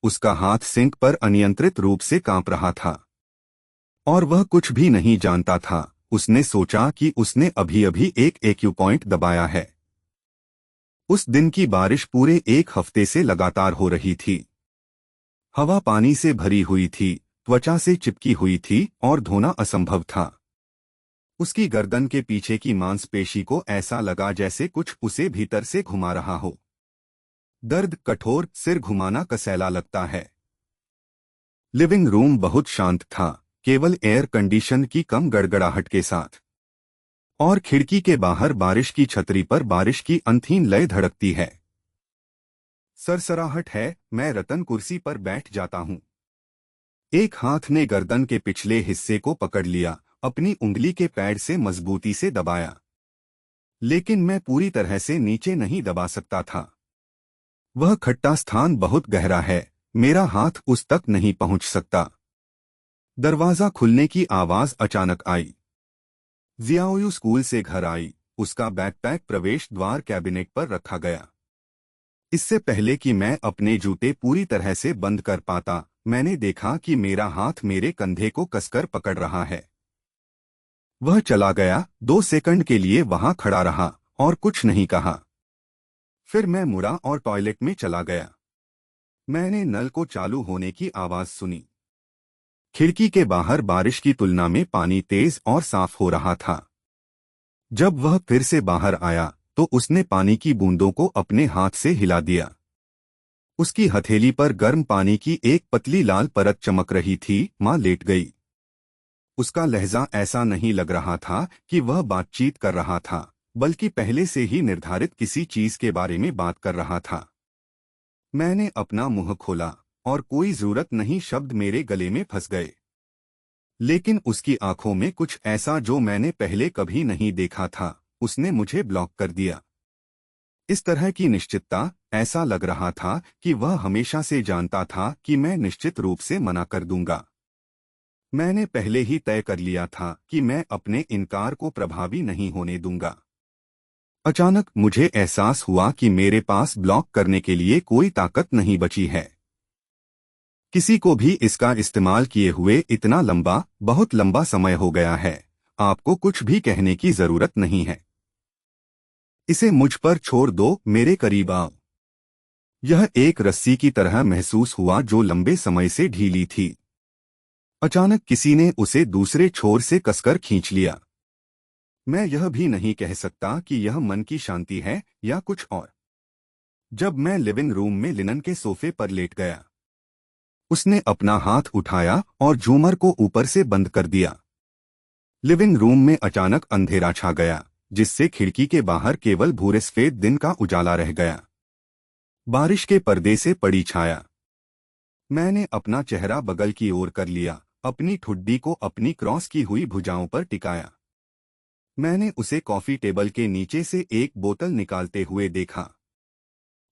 उसका हाथ सिंक पर अनियंत्रित रूप से कांप रहा था, और वह कुछ भी नहीं जानता था। उसने सोचा कि उसने अभी अभी एक एक्यूपॉइंट दबाया है। उस दिन की बारिश पूरे एक हफ्ते से लगातार हो रही थी। हवा पानी से भरी हुई थी, त्वचा से चिपकी हुई थी और धोना असंभव था। उसकी गर्दन के पीछे की मांसपेशी को ऐसा लगा जैसे कुछ उसे भीतर से घुमा रहा हो। दर्द कठोर, सिर घुमाना कसैला लगता है। लिविंग रूम बहुत शांत था, केवल एयर कंडीशन की कम गड़गड़ाहट के साथ। और खिड़की के बाहर बारिश की छतरी पर बारिश की अनथीन लय धड़कती है। सरसराहट है। मैं रतन कुर्सी पर बैठ जाता हूं। एक हाथ ने गर्दन के पिछले हिस्से को पकड़ लिया, अपनी उंगली के पैड से मजबूती से दबाया, लेकिन मैं पूरी तरह से नीचे नहीं दबा सकता था। वह खट्टा स्थान बहुत गहरा है, मेरा हाथ उस तक नहीं पहुंच सकता। दरवाजा खुलने की आवाज अचानक आई। जियाओयू स्कूल से घर आई। उसका बैकपैक प्रवेश द्वार कैबिनेट पर रखा गया। इससे पहले कि मैं अपने जूते पूरी तरह से बंद कर पाता, मैंने देखा कि मेरा हाथ मेरे कंधे को कसकर पकड़ रहा है। वह चला गया। 2 सेकंड के लिए वहां खड़ा रहा और कुछ नहीं कहा। फिर मैं मुड़ा और टॉयलेट में चला गया। मैंने नल को चालू होने की आवाज सुनी। खिड़की के बाहर बारिश की तुलना में पानी तेज और साफ हो रहा था। जब वह फिर से बाहर आया तो उसने पानी की बूंदों को अपने हाथ से हिला दिया। उसकी हथेली पर गर्म पानी की एक पतली लाल परत चमक रही थी। मां लेट गई। उसका लहजा ऐसा नहीं लग रहा था कि वह बातचीत कर रहा था, बल्कि पहले से ही निर्धारित किसी चीज के बारे में बात कर रहा था। मैंने अपना मुंह खोला और कोई जरूरत नहीं शब्द मेरे गले में फंस गए। लेकिन उसकी आंखों में कुछ ऐसा जो मैंने पहले कभी नहीं देखा था। उसने मुझे ब्लॉक कर दिया। इस तरह की निश्चितता, ऐसा लग रहा था कि वह हमेशा से जानता था कि मैं निश्चित रूप से मना कर दूंगा। मैंने पहले ही तय कर लिया था कि मैं अपने इनकार को प्रभावी नहीं होने दूंगा। अचानक मुझे एहसास हुआ कि मेरे पास ब्लॉक करने के लिए कोई ताकत नहीं बची है। किसी को भी इसका इस्तेमाल किए हुए इतना लंबा, बहुत लंबा समय हो गया है। आपको कुछ भी कहने की जरूरत नहीं है। इसे मुझ पर छोड़ दो, मेरे करीब आओ। यह एक रस्सी की तरह महसूस हुआ जो लंबे समय से ढीली थी। अचानक किसी ने उसे दूसरे छोर से कसकर खींच लिया। मैं यह भी नहीं कह सकता कि यह मन की शांति है या कुछ और। जब मैं लिविंग रूम में लिनन के सोफे पर लेट गया, उसने अपना हाथ उठाया और झूमर को ऊपर से बंद कर दिया। लिविंग रूम में अचानक अंधेरा छा गया, जिससे खिड़की के बाहर केवल भूरे सफेद दिन का उजाला रह गया। बारिश के पर्दे से पड़ी छाया। मैंने अपना चेहरा बगल की ओर कर लिया, अपनी ठुड्डी को अपनी क्रॉस की हुई भुजाओं पर टिकाया। मैंने उसे कॉफी टेबल के नीचे से एक बोतल निकालते हुए देखा।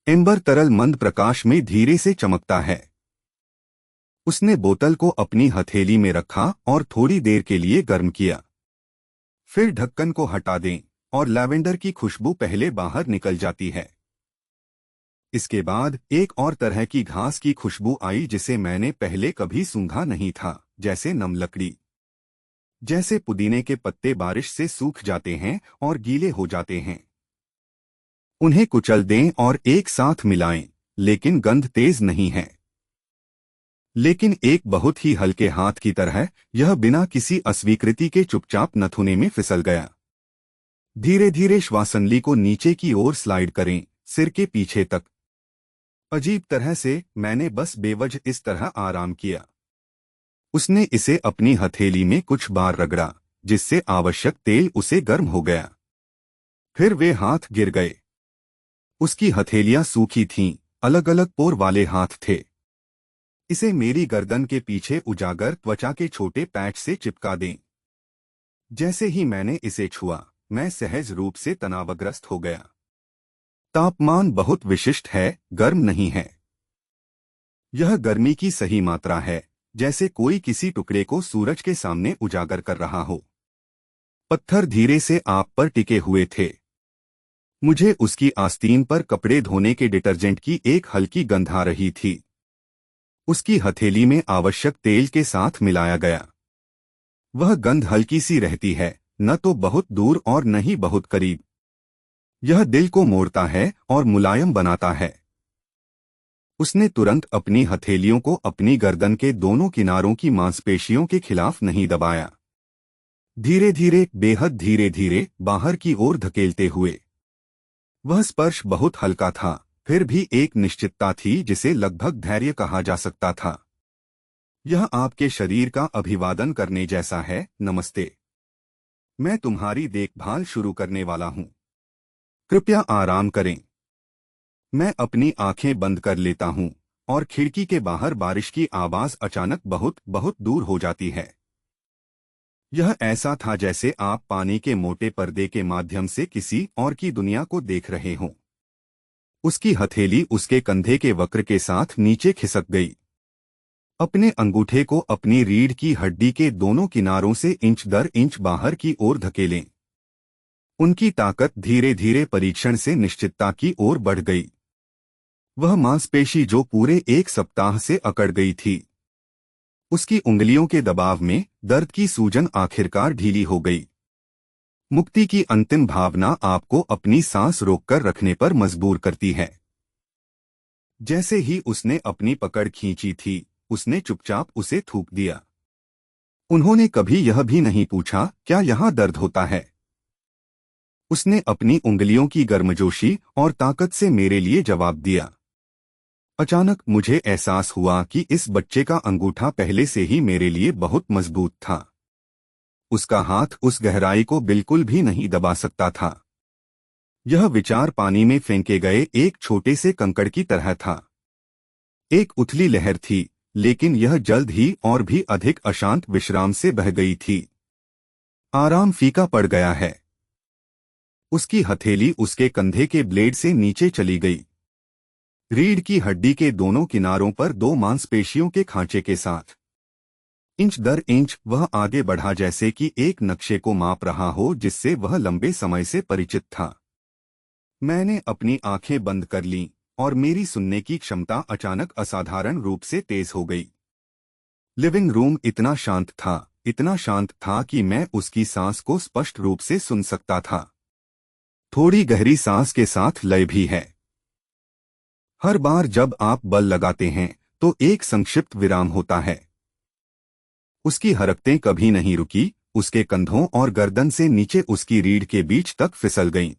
एम्बर तरल मंद प्रकाश में धीरे से चमकता है। उसने बोतल को अपनी हथेली में रखा और थोड़ी देर के लिए गर्म किया। फिर ढक्कन को हटा दें और लैवेंडर की खुशबू पहले बाहर निकल जाती है। इसके बाद एक और तरह की घास की खुशबू आई जिसे मैंने पहले कभी सूंघा नहीं था, जैसे नम लकड़ी। जैसे पुदीने के पत्ते बारिश से सूख जाते हैं और गीले हो जाते हैं। उन्हें कुचल दें और एक साथ मिलाएं, लेकिन गंध तेज नहीं है। लेकिन एक बहुत ही हल्के हाथ की तरह यह बिना किसी अस्वीकृति के चुपचाप नथुने में फिसल गया। धीरे धीरे श्वासनली को नीचे की ओर स्लाइड करें, सिर के पीछे तक। अजीब तरह से मैंने बस बेवजह इस तरह आराम किया। उसने इसे अपनी हथेली में कुछ बार रगड़ा, जिससे आवश्यक तेल उसे गर्म हो गया। फिर वे हाथ गिर गए। उसकी हथेलियां सूखी थीं, अलग अलग पोर वाले हाथ थे। इसे मेरी गर्दन के पीछे उजागर त्वचा के छोटे पैच से चिपका दें। जैसे ही मैंने इसे छुआ, मैं सहज रूप से तनावग्रस्त हो गया। तापमान बहुत विशिष्ट है, गर्म नहीं है। यह गर्मी की सही मात्रा है, जैसे कोई किसी टुकड़े को सूरज के सामने उजागर कर रहा हो। पत्थर धीरे से आप पर टिके हुए थे। मुझे उसकी आस्तीन पर कपड़े धोने के डिटर्जेंट की एक हल्की गंध आ रही थी। उसकी हथेली में आवश्यक तेल के साथ मिलाया गया। वह गंध हल्की सी रहती है, न तो बहुत दूर और न ही बहुत करीब। यह दिल को मोड़ता है और मुलायम बनाता है। उसने तुरंत अपनी हथेलियों को अपनी गर्दन के दोनों किनारों की मांसपेशियों के खिलाफ नहीं दबाया। धीरे धीरे, बेहद धीरे धीरे बाहर की ओर धकेलते हुए। वह स्पर्श बहुत हल्का था, फिर भी एक निश्चितता थी जिसे लगभग धैर्य कहा जा सकता था। यह आपके शरीर का अभिवादन करने जैसा है, नमस्ते। मैं तुम्हारी देखभाल शुरू करने वाला हूं। कृपया आराम करें। मैं अपनी आंखें बंद कर लेता हूं और खिड़की के बाहर बारिश की आवाज अचानक बहुत बहुत दूर हो जाती है। यह ऐसा था जैसे आप पानी के मोटे पर्दे के माध्यम से किसी और की दुनिया को देख रहे हों। उसकी हथेली उसके कंधे के वक्र के साथ नीचे खिसक गई। अपने अंगूठे को अपनी रीढ़ की हड्डी के दोनों किनारों से इंच दर इंच बाहर की ओर धकेलें। उनकी ताकत धीरे धीरे परीक्षण से निश्चितता की ओर बढ़ गई। वह मांसपेशी जो पूरे एक सप्ताह से अकड़ गई थी, उसकी उंगलियों के दबाव में दर्द की सूजन आखिरकार ढीली हो गई। मुक्ति की अंतिम भावना आपको अपनी सांस रोककर रखने पर मजबूर करती है। जैसे ही उसने अपनी पकड़ खींची थी, उसने चुपचाप उसे थूक दिया। उन्होंने कभी यह भी नहीं पूछा, क्या यहां दर्द होता है? उसने अपनी उंगलियों की गर्मजोशी और ताकत से मेरे लिए जवाब दिया। अचानक मुझे एहसास हुआ कि इस बच्चे का अंगूठा पहले से ही मेरे लिए बहुत मजबूत था। उसका हाथ उस गहराई को बिल्कुल भी नहीं दबा सकता था। यह विचार पानी में फेंके गए एक छोटे से कंकड़ की तरह था। एक उथली लहर थी, लेकिन यह जल्द ही और भी अधिक अशांत विश्राम से बह गई थी। आराम फीका पड़ गया है। उसकी हथेली उसके कंधे के ब्लेड से नीचे चली गई। रीढ़ की हड्डी के दोनों किनारों पर दो मांसपेशियों के खांचे के साथ इंच दर इंच वह आगे बढ़ा, जैसे कि एक नक्शे को माप रहा हो जिससे वह लंबे समय से परिचित था। मैंने अपनी आंखें बंद कर लीं और मेरी सुनने की क्षमता अचानक असाधारण रूप से तेज हो गई। लिविंग रूम इतना शांत था कि मैं उसकी सांस को स्पष्ट रूप से सुन सकता था। थोड़ी गहरी सांस के साथ लय भी है। हर बार जब आप बल लगाते हैं तो एक संक्षिप्त विराम होता है। उसकी हरकतें कभी नहीं रुकी, उसके कंधों और गर्दन से नीचे उसकी रीढ़ के बीच तक फिसल गईं।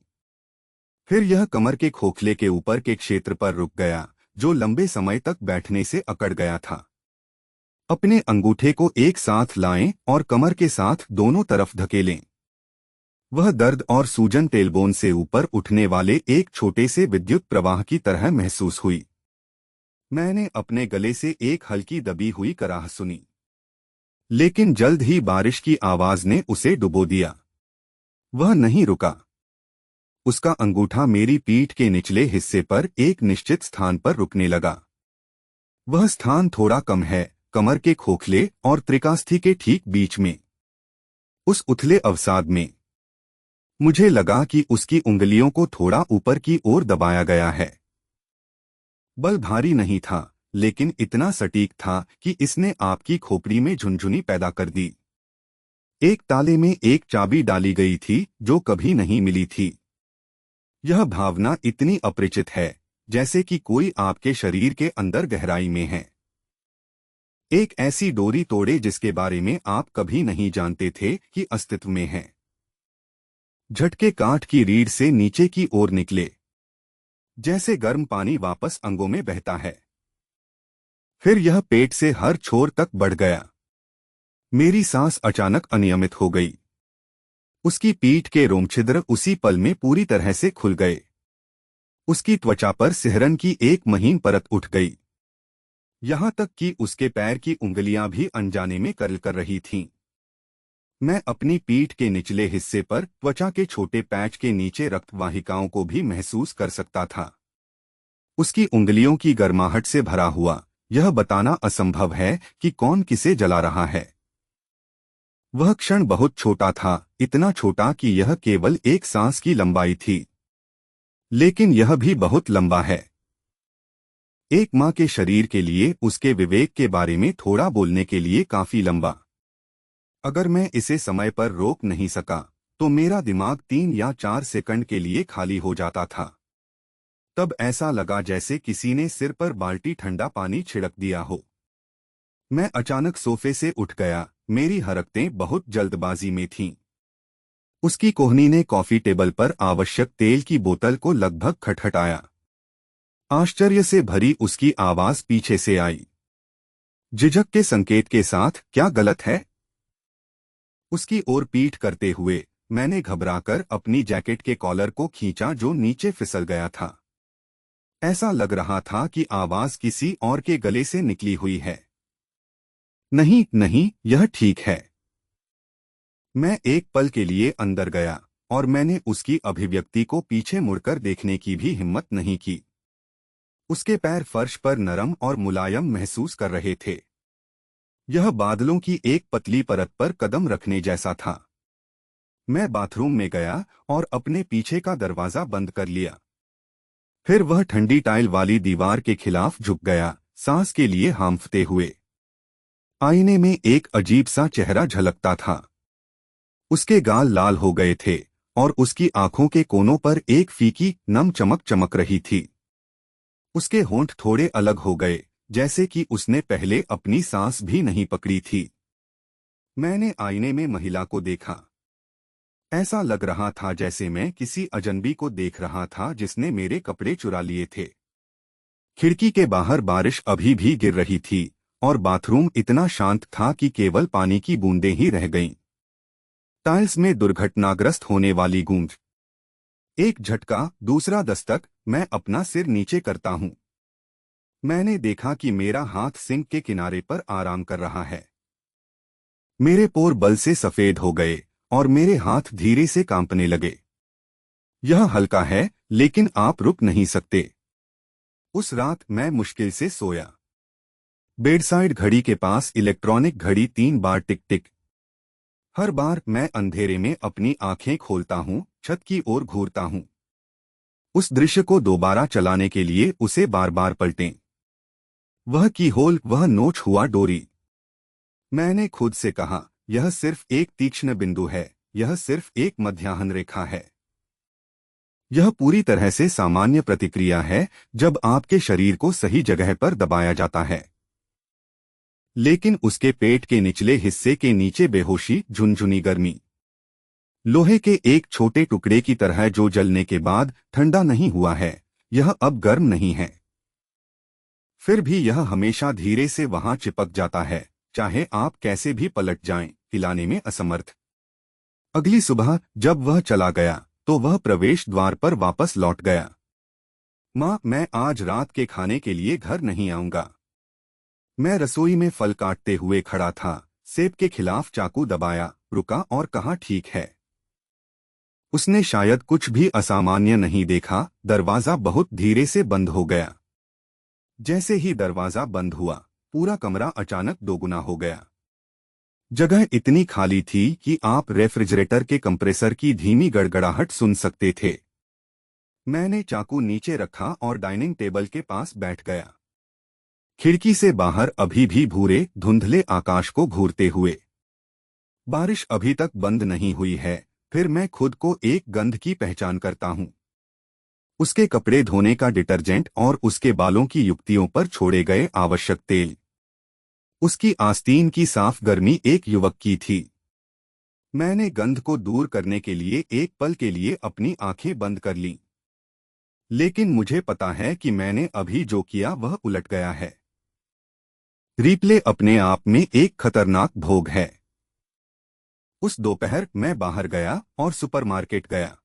फिर यह कमर के खोखले के ऊपर के क्षेत्र पर रुक गया, जो लंबे समय तक बैठने से अकड़ गया था। अपने अंगूठे को एक साथ लाएं और कमर के साथ दोनों तरफ धकेलें। वह दर्द और सूजन टेलबोन से ऊपर उठने वाले एक छोटे से विद्युत प्रवाह की तरह महसूस हुई। मैंने अपने गले से एक हल्की दबी हुई कराह सुनी, लेकिन जल्द ही बारिश की आवाज ने उसे डुबो दिया। वह नहीं रुका। उसका अंगूठा मेरी पीठ के निचले हिस्से पर एक निश्चित स्थान पर रुकने लगा। वह स्थान थोड़ा कम है, कमर के खोखले और त्रिकास्थि के ठीक बीच में। उस उथले अवसाद में मुझे लगा कि उसकी उंगलियों को थोड़ा ऊपर की ओर दबाया गया है। बल भारी नहीं था, लेकिन इतना सटीक था कि इसने आपकी खोपड़ी में झुनझुनी पैदा कर दी। एक ताले में एक चाबी डाली गई थी जो कभी नहीं मिली थी। यह भावना इतनी अपरिचित है, जैसे कि कोई आपके शरीर के अंदर गहराई में है। एक ऐसी डोरी तोड़े जिसके बारे में आप कभी नहीं जानते थे कि अस्तित्व में है। झटके काठ की रीढ़ से नीचे की ओर निकले, जैसे गर्म पानी वापस अंगों में बहता है। फिर यह पेट से हर छोर तक बढ़ गया। मेरी सांस अचानक अनियमित हो गई। उसकी पीठ के रोमछिद्र उसी पल में पूरी तरह से खुल गए। उसकी त्वचा पर सिहरन की एक महीन परत उठ गई, यहां तक कि उसके पैर की उंगलियां भी अनजाने में कर्ल कर रही थीं। मैं अपनी पीठ के निचले हिस्से पर त्वचा के छोटे पैच के नीचे रक्त वाहिकाओं को भी महसूस कर सकता था। उसकी उंगलियों की गर्माहट से भरा हुआ, यह बताना असंभव है कि कौन किसे जला रहा है। वह क्षण बहुत छोटा था, इतना छोटा कि यह केवल एक सांस की लंबाई थी, लेकिन यह भी बहुत लंबा है। एक माँ के शरीर के लिए उसके विवेक के बारे में थोड़ा बोलने के लिए काफी लंबा। अगर मैं इसे समय पर रोक नहीं सका तो मेरा दिमाग 3 या 4 सेकंड के लिए खाली हो जाता था। तब ऐसा लगा जैसे किसी ने सिर पर बाल्टी ठंडा पानी छिड़क दिया हो। मैं अचानक सोफे से उठ गया। मेरी हरकतें बहुत जल्दबाजी में थीं। उसकी कोहनी ने कॉफी टेबल पर आवश्यक तेल की बोतल को लगभग खटखटाया। आश्चर्य से भरी उसकी आवाज पीछे से आई, झिझक के संकेत के साथ, क्या गलत है? उसकी ओर पीठ करते हुए मैंने घबराकर अपनी जैकेट के कॉलर को खींचा जो नीचे फिसल गया था। ऐसा लग रहा था कि आवाज किसी और के गले से निकली हुई है। नहीं नहीं, यह ठीक है। मैं एक पल के लिए अंदर गया और मैंने उसकी अभिव्यक्ति को पीछे मुड़कर देखने की भी हिम्मत नहीं की। उसके पैर फर्श पर नरम और मुलायम महसूस कर रहे थे। यह बादलों की एक पतली परत पर कदम रखने जैसा था। मैं बाथरूम में गया और अपने पीछे का दरवाजा बंद कर लिया। फिर वह ठंडी टाइल वाली दीवार के खिलाफ झुक गया, सांस के लिए हांफते हुए। आईने में एक अजीब सा चेहरा झलकता था। उसके गाल लाल हो गए थे और उसकी आंखों के कोनों पर एक फीकी नम चमक चमक रही थी। उसके होंठ थोड़े अलग हो गए, जैसे कि उसने पहले अपनी सांस भी नहीं पकड़ी थी। मैंने आईने में महिला को देखा। ऐसा लग रहा था जैसे मैं किसी अजनबी को देख रहा था जिसने मेरे कपड़े चुरा लिए थे। खिड़की के बाहर बारिश अभी भी गिर रही थी और बाथरूम इतना शांत था कि केवल पानी की बूंदें ही रह गईं। टाइल्स में दुर्घटनाग्रस्त होने वाली गूंज। एक झटका, दूसरा दस्तक, मैं अपना सिर नीचे करता हूं। मैंने देखा कि मेरा हाथ सिंक के किनारे पर आराम कर रहा है। मेरे पोर बल से सफेद हो गए और मेरे हाथ धीरे से कांपने लगे। यह हल्का है, लेकिन आप रुक नहीं सकते। उस रात मैं मुश्किल से सोया। बेडसाइड घड़ी के पास इलेक्ट्रॉनिक घड़ी 3 बार टिक टिक। हर बार मैं अंधेरे में अपनी आंखें खोलता हूं, छत की ओर घूरता हूं। उस दृश्य को दोबारा चलाने के लिए उसे बार बार पलटें। वह की होल, वह नोच हुआ डोरी। मैंने खुद से कहा, यह सिर्फ एक तीक्ष्ण बिंदु है, यह सिर्फ एक मध्याह्न रेखा है। यह पूरी तरह से सामान्य प्रतिक्रिया है जब आपके शरीर को सही जगह पर दबाया जाता है। लेकिन उसके पेट के निचले हिस्से के नीचे बेहोशी, झुनझुनी गर्मी, लोहे के एक छोटे टुकड़े की तरह जो जलने के बाद ठंडा नहीं हुआ है, यह अब गर्म नहीं है। फिर भी यह हमेशा धीरे से वहां चिपक जाता है, चाहे आप कैसे भी पलट जाएं, हिलाने में असमर्थ। अगली सुबह जब वह चला गया तो वह प्रवेश द्वार पर वापस लौट गया। माँ, मैं आज रात के खाने के लिए घर नहीं आऊंगा। मैं रसोई में फल काटते हुए खड़ा था, सेब के खिलाफ चाकू दबाया, रुका और कहा, ठीक है। उसने शायद कुछ भी असामान्य नहीं देखा। दरवाजा बहुत धीरे से बंद हो गया। जैसे ही दरवाजा बंद हुआ, पूरा कमरा अचानक दोगुना हो गया। जगह इतनी खाली थी कि आप रेफ्रिजरेटर के कंप्रेसर की धीमी गड़गड़ाहट सुन सकते थे। मैंने चाकू नीचे रखा और डाइनिंग टेबल के पास बैठ गया। खिड़की से बाहर अभी भी भूरे धुंधले आकाश को घूरते हुए। बारिश अभी तक बंद नहीं हुई है, फिर मैं खुद को एक गंध की पहचान करता हूं। उसके कपड़े धोने का डिटर्जेंट और उसके बालों की युक्तियों पर छोड़े गए आवश्यक तेल। उसकी आस्तीन की साफ गर्मी एक युवक की थी। मैंने गंध को दूर करने के लिए एक पल के लिए अपनी आंखें बंद कर लीं। लेकिन मुझे पता है कि मैंने अभी जो किया वह उलट गया है। रिप्ले अपने आप में एक खतरनाक भोग है। उस दोपहर मैं बाहर गया और सुपरमार्केट गया।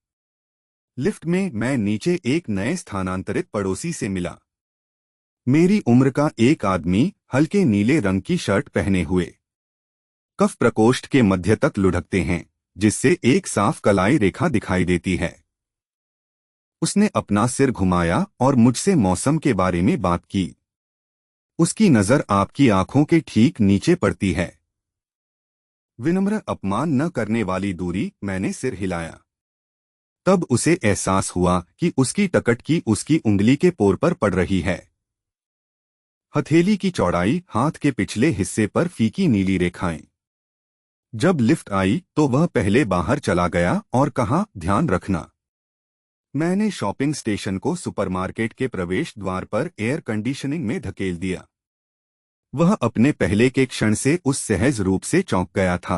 लिफ्ट में मैं नीचे एक नए स्थानांतरित पड़ोसी से मिला। मेरी उम्र का एक आदमी, हल्के नीले रंग की शर्ट पहने हुए। कफ प्रकोष्ठ के मध्य तक लुढ़कते हैं, जिससे एक साफ कलाई रेखा दिखाई देती है। उसने अपना सिर घुमाया और मुझसे मौसम के बारे में बात की। उसकी नजर आपकी आंखों के ठीक नीचे पड़ती है। विनम्र अपमान न करने वाली दूरी। मैंने सिर हिलाया। तब उसे एहसास हुआ कि उसकी टकट की उसकी उंगली के पोर पर पड़ रही है। हथेली की चौड़ाई, हाथ के पिछले हिस्से पर फीकी नीली रेखाएं। जब लिफ्ट आई तो वह पहले बाहर चला गया और कहा, ध्यान रखना। मैंने शॉपिंग स्टेशन को सुपरमार्केट के प्रवेश द्वार पर एयर कंडीशनिंग में धकेल दिया। वह अपने पहले के क्षण से उस सहज रूप से चौंक गया था।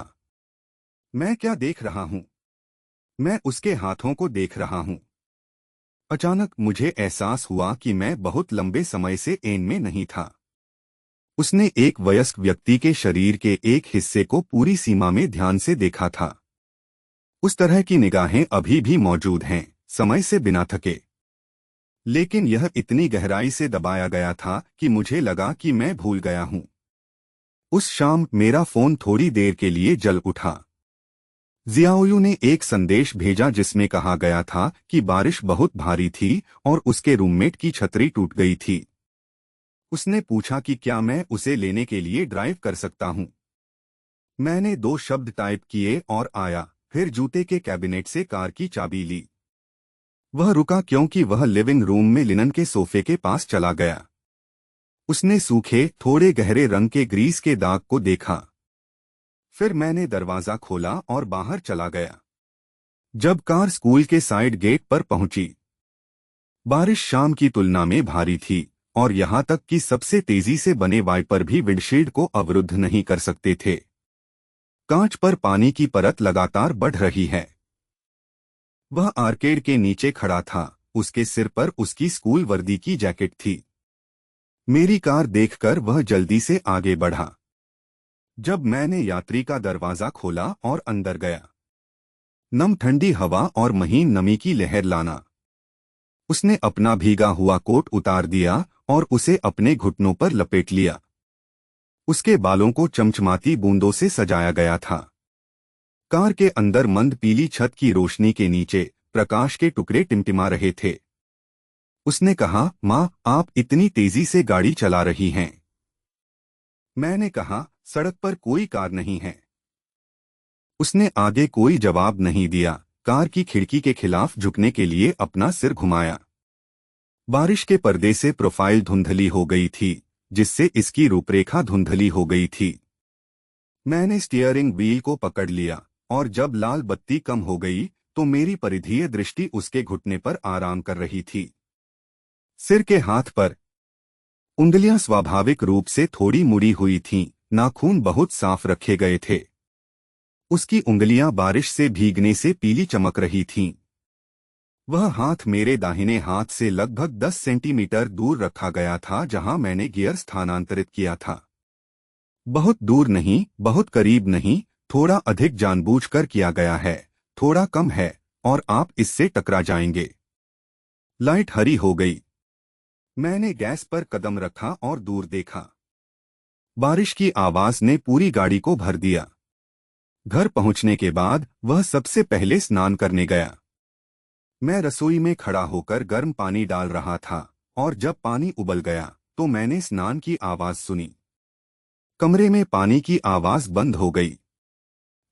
मैं क्या देख रहा हूं? मैं उसके हाथों को देख रहा हूं। अचानक मुझे एहसास हुआ कि मैं बहुत लंबे समय से एन में नहीं था। उसने एक वयस्क व्यक्ति के शरीर के एक हिस्से को पूरी सीमा में ध्यान से देखा था। उस तरह की निगाहें अभी भी मौजूद हैं, समय से बिना थके। लेकिन यह इतनी गहराई से दबाया गया था कि मुझे लगा कि मैं भूल गया हूं। उस शाम मेरा फोन थोड़ी देर के लिए जल उठा। जियाओयू ने एक संदेश भेजा जिसमें कहा गया था कि बारिश बहुत भारी थी और उसके रूममेट की छतरी टूट गई थी। उसने पूछा कि क्या मैं उसे लेने के लिए ड्राइव कर सकता हूं। मैंने 2 शब्द टाइप किए और आया, फिर जूते के कैबिनेट से कार की चाबी ली। वह रुका क्योंकि वह लिविंग रूम में लिनन के सोफे के पास चला गया। उसने सूखे, थोड़े गहरे रंग के ग्रीस के दाग को देखा। फिर मैंने दरवाजा खोला और बाहर चला गया। जब कार स्कूल के साइड गेट पर पहुंची, बारिश शाम की तुलना में भारी थी और यहां तक कि सबसे तेजी से बने वाइपर भी विंडशील्ड को अवरुद्ध नहीं कर सकते थे। कांच पर पानी की परत लगातार बढ़ रही है। वह आर्केड के नीचे खड़ा था। उसके सिर पर उसकी स्कूल वर्दी की जैकेट थी। मेरी कार देखकर वह जल्दी से आगे बढ़ा। जब मैंने यात्री का दरवाजा खोला और अंदर गया, नम ठंडी हवा और महीन नमी की लहर लाना। उसने अपना भीगा हुआ कोट उतार दिया और उसे अपने घुटनों पर लपेट लिया। उसके बालों को चमचमाती बूंदों से सजाया गया था। कार के अंदर मंद पीली छत की रोशनी के नीचे प्रकाश के टुकड़े टिमटिमा रहे थे। उसने कहा, माँ, आप इतनी तेजी से गाड़ी चला रही हैं। मैंने कहा, सड़क पर कोई कार नहीं है। उसने आगे कोई जवाब नहीं दिया, कार की खिड़की के खिलाफ झुकने के लिए अपना सिर घुमाया। बारिश के पर्दे से प्रोफाइल धुंधली हो गई थी, जिससे इसकी रूपरेखा धुंधली हो गई थी। मैंने स्टीयरिंग व्हील को पकड़ लिया और जब लाल बत्ती कम हो गई तो मेरी परिधीय दृष्टि उसके घुटने पर आराम कर रही थी। सिर के हाथ पर उंगलियां स्वाभाविक रूप से थोड़ी मुड़ी हुई थीं, नाखून बहुत साफ रखे गए थे। उसकी उंगलियां बारिश से भीगने से पीली चमक रही थीं। वह हाथ मेरे दाहिने हाथ से लगभग 10 सेंटीमीटर दूर रखा गया था जहां मैंने गियर स्थानांतरित किया था। बहुत दूर नहीं, बहुत करीब नहीं, थोड़ा अधिक जानबूझकर किया गया है, थोड़ा कम है और आप इससे टकरा जाएंगे। लाइट हरी हो गई। मैंने गैस पर कदम रखा और दूर देखा। बारिश की आवाज ने पूरी गाड़ी को भर दिया। घर पहुंचने के बाद वह सबसे पहले स्नान करने गया। मैं रसोई में खड़ा होकर गर्म पानी डाल रहा था और जब पानी उबल गया तो मैंने स्नान की आवाज सुनी। कमरे में पानी की आवाज बंद हो गई।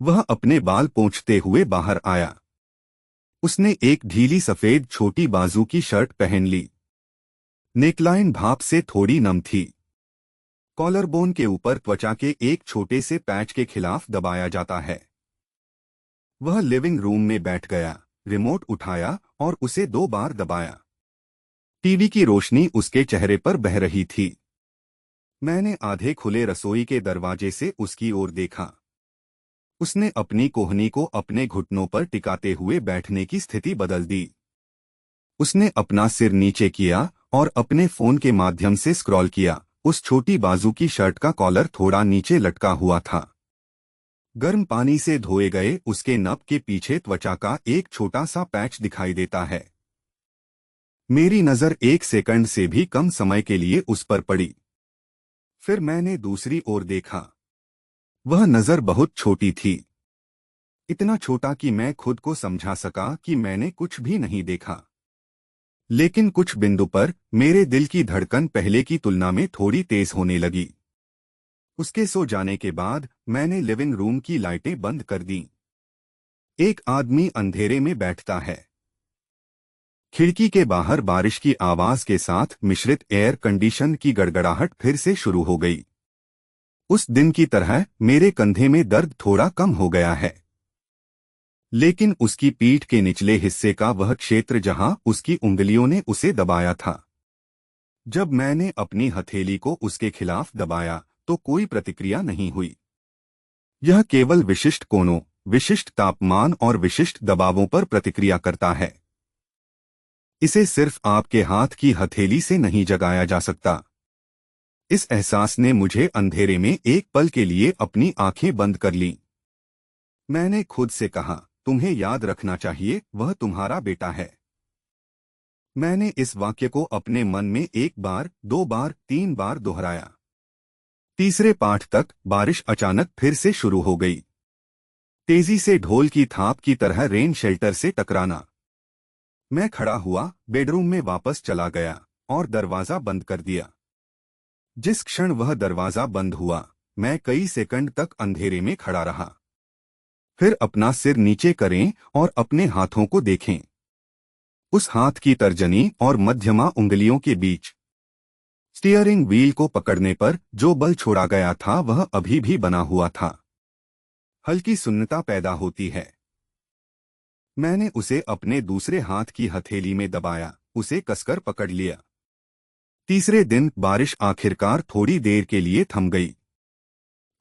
वह अपने बाल पोंछते हुए बाहर आया। उसने एक ढीली सफेद छोटी बाजू की शर्ट पहन ली। नेकलाइन भाप से थोड़ी नम थी। कॉलर बोन के ऊपर त्वचा के एक छोटे से पैच के खिलाफ दबाया जाता है। वह लिविंग रूम में बैठ गया, रिमोट उठाया और उसे 2 बार दबाया। टीवी की रोशनी उसके चेहरे पर बह रही थी। मैंने आधे खुले रसोई के दरवाजे से उसकी ओर देखा। उसने अपनी कोहनी को अपने घुटनों पर टिकाते हुए बैठने की स्थिति बदल दी। उसने अपना सिर नीचे किया और अपने फोन के माध्यम से स्क्रॉल किया। उस छोटी बाजू की शर्ट का कॉलर थोड़ा नीचे लटका हुआ था। गर्म पानी से धोए गए उसके नब के पीछे त्वचा का एक छोटा सा पैच दिखाई देता है। मेरी नजर 1 सेकंड से भी कम समय के लिए उस पर पड़ी। फिर मैंने दूसरी ओर देखा। वह नजर बहुत छोटी थी, इतना छोटा कि मैं खुद को समझा सका कि मैंने कुछ भी नहीं देखा। लेकिन कुछ बिंदु पर मेरे दिल की धड़कन पहले की तुलना में थोड़ी तेज होने लगी। उसके सो जाने के बाद मैंने लिविंग रूम की लाइटें बंद कर दीं। एक आदमी अंधेरे में बैठता है। खिड़की के बाहर बारिश की आवाज के साथ मिश्रित एयर कंडीशन की गड़गड़ाहट फिर से शुरू हो गई। उस दिन की तरह मेरे कंधे में दर्द थोड़ा कम हो गया है, लेकिन उसकी पीठ के निचले हिस्से का वह क्षेत्र जहां उसकी उंगलियों ने उसे दबाया था, जब मैंने अपनी हथेली को उसके खिलाफ दबाया तो कोई प्रतिक्रिया नहीं हुई। यह केवल विशिष्ट कोणों, विशिष्ट तापमान और विशिष्ट दबावों पर प्रतिक्रिया करता है। इसे सिर्फ आपके हाथ की हथेली से नहीं जगाया जा सकता। इस एहसास ने मुझे अंधेरे में एक पल के लिए अपनी आंखें बंद कर लीं। मैंने खुद से कहा, तुम्हें याद रखना चाहिए, वह तुम्हारा बेटा है। मैंने इस वाक्य को अपने मन में 1 बार, 2 बार, 3 बार दोहराया। तीसरे पाठ तक बारिश अचानक फिर से शुरू हो गई, तेजी से ढोल की थाप की तरह रेन शेल्टर से टकराना। मैं खड़ा हुआ, बेडरूम में वापस चला गया और दरवाजा बंद कर दिया। जिस क्षण वह दरवाजा बंद हुआ, मैं कई सेकंड तक अंधेरे में खड़ा रहा। फिर अपना सिर नीचे करें और अपने हाथों को देखें। उस हाथ की तर्जनी और मध्यमा उंगलियों के बीच स्टीयरिंग व्हील को पकड़ने पर जो बल छोड़ा गया था वह अभी भी बना हुआ था। हल्की सुन्नता पैदा होती है। मैंने उसे अपने दूसरे हाथ की हथेली में दबाया, उसे कसकर पकड़ लिया। तीसरे दिन बारिश आखिरकार थोड़ी देर के लिए थम गई।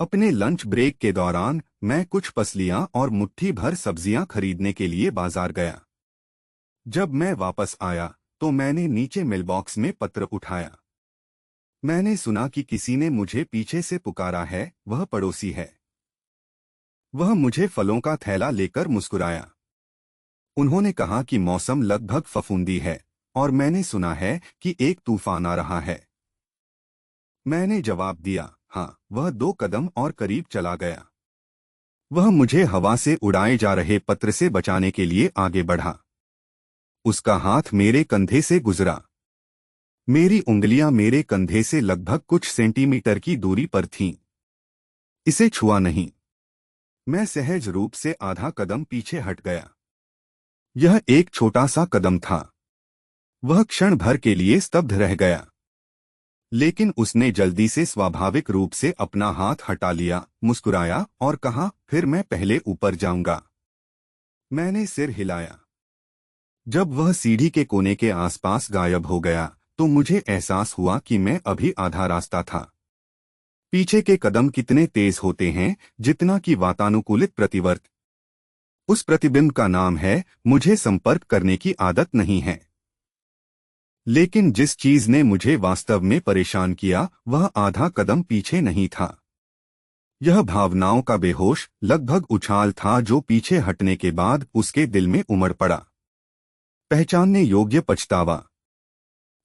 अपने लंच ब्रेक के दौरान मैं कुछ पसलियां और मुट्ठी भर सब्जियां खरीदने के लिए बाजार गया। जब मैं वापस आया तो मैंने नीचे मेलबॉक्स में पत्र उठाया। मैंने सुना कि किसी ने मुझे पीछे से पुकारा है, वह पड़ोसी है। वह मुझे फलों का थैला लेकर मुस्कुराया। उन्होंने कहा कि मौसम लगभग फफूंदी है और मैंने सुना है कि एक तूफान आ रहा है। मैंने जवाब दिया, हाँ। वह 2 कदम और करीब चला गया। वह मुझे हवा से उड़ाए जा रहे पत्र से बचाने के लिए आगे बढ़ा। उसका हाथ मेरे कंधे से गुजरा। मेरी उंगलियां मेरे कंधे से लगभग कुछ सेंटीमीटर की दूरी पर थीं। इसे छुआ नहीं। मैं सहज रूप से आधा कदम पीछे हट गया। यह एक छोटा सा कदम था। वह क्षण भर के लिए स्तब्ध रह गया, लेकिन उसने जल्दी से स्वाभाविक रूप से अपना हाथ हटा लिया, मुस्कुराया और कहा, फिर मैं पहले ऊपर जाऊंगा। मैंने सिर हिलाया। जब वह सीढ़ी के कोने के आसपास गायब हो गया तो मुझे एहसास हुआ कि मैं अभी आधा रास्ता था। पीछे के कदम कितने तेज होते हैं, जितना कि वातानुकूलित प्रतिवर्त। उस प्रतिबिंब का नाम है, मुझे संपर्क करने की आदत नहीं है। लेकिन जिस चीज ने मुझे वास्तव में परेशान किया वह आधा कदम पीछे नहीं था। यह भावनाओं का बेहोश, लगभग उछाल था जो पीछे हटने के बाद उसके दिल में उमड़ पड़ा। पहचानने योग्य पछतावा।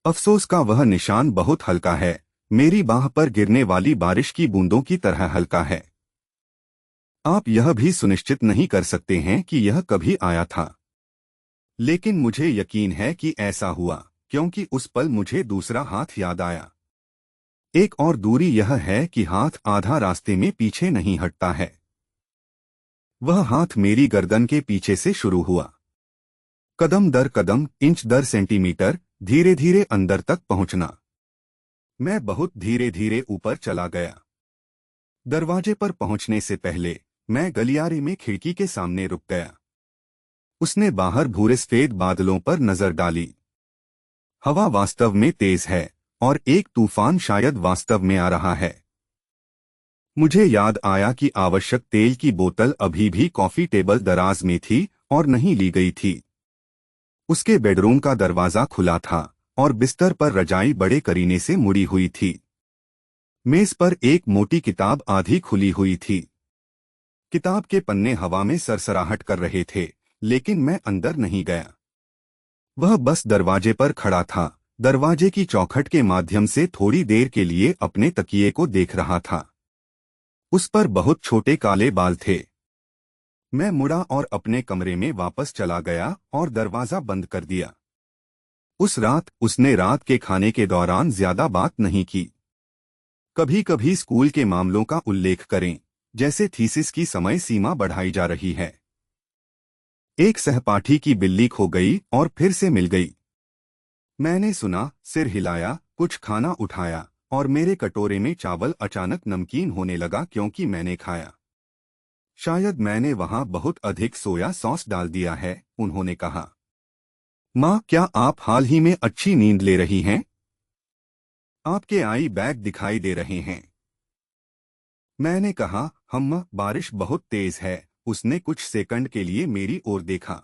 अफसोस का वह निशान बहुत हल्का है, मेरी बाह पर गिरने वाली बारिश की बूंदों की तरह हल्का है। आप यह भी सुनिश्चित नहीं कर सकते हैं कि यह कभी आया था, लेकिन मुझे यकीन है कि ऐसा हुआ, क्योंकि उस पल मुझे दूसरा हाथ याद आया। एक और दूरी यह है कि हाथ आधा रास्ते में पीछे नहीं हटता है। वह हाथ मेरी गर्दन के पीछे से शुरू हुआ। कदम दर कदम, इंच दर सेंटीमीटर, धीरे धीरे अंदर तक पहुंचना। मैं बहुत धीरे धीरे ऊपर चला गया। दरवाजे पर पहुंचने से पहले मैं गलियारे में खिड़की के सामने रुक गया। उसने बाहर भूरे सफेद बादलों पर नजर डाली। हवा वास्तव में तेज है और एक तूफान शायद वास्तव में आ रहा है। मुझे याद आया कि आवश्यक तेल की बोतल अभी भी कॉफी टेबल दराज में थी और नहीं ली गई थी। उसके बेडरूम का दरवाजा खुला था और बिस्तर पर रजाई बड़े करीने से मुड़ी हुई थी। मेज पर एक मोटी किताब आधी खुली हुई थी। किताब के पन्ने हवा में सरसराहट कर रहे थे, लेकिन मैं अंदर नहीं गया। वह बस दरवाजे पर खड़ा था, दरवाजे की चौखट के माध्यम से थोड़ी देर के लिए अपने तकिए को देख रहा था। उस पर बहुत छोटे काले बाल थे। मैं मुड़ा और अपने कमरे में वापस चला गया और दरवाजा बंद कर दिया। उस रात उसने रात के खाने के दौरान ज्यादा बात नहीं की। कभी कभी स्कूल के मामलों का उल्लेख करें, जैसे थीसिस की समय सीमा बढ़ाई जा रही है। एक सहपाठी की बिल्ली खो गई और फिर से मिल गई। मैंने सुना, सिर हिलाया, कुछ खाना उठाया और मेरे कटोरे में चावल अचानक नमकीन होने लगा क्योंकि मैंने खाया। शायद मैंने वहां बहुत अधिक सोया सॉस डाल दिया है, उन्होंने कहा। माँ, क्या आप हाल ही में अच्छी नींद ले रही हैं? आपके आई बैग दिखाई दे रहे हैं। मैंने कहा, हम्मा, बारिश बहुत तेज है। उसने कुछ सेकंड के लिए मेरी ओर देखा।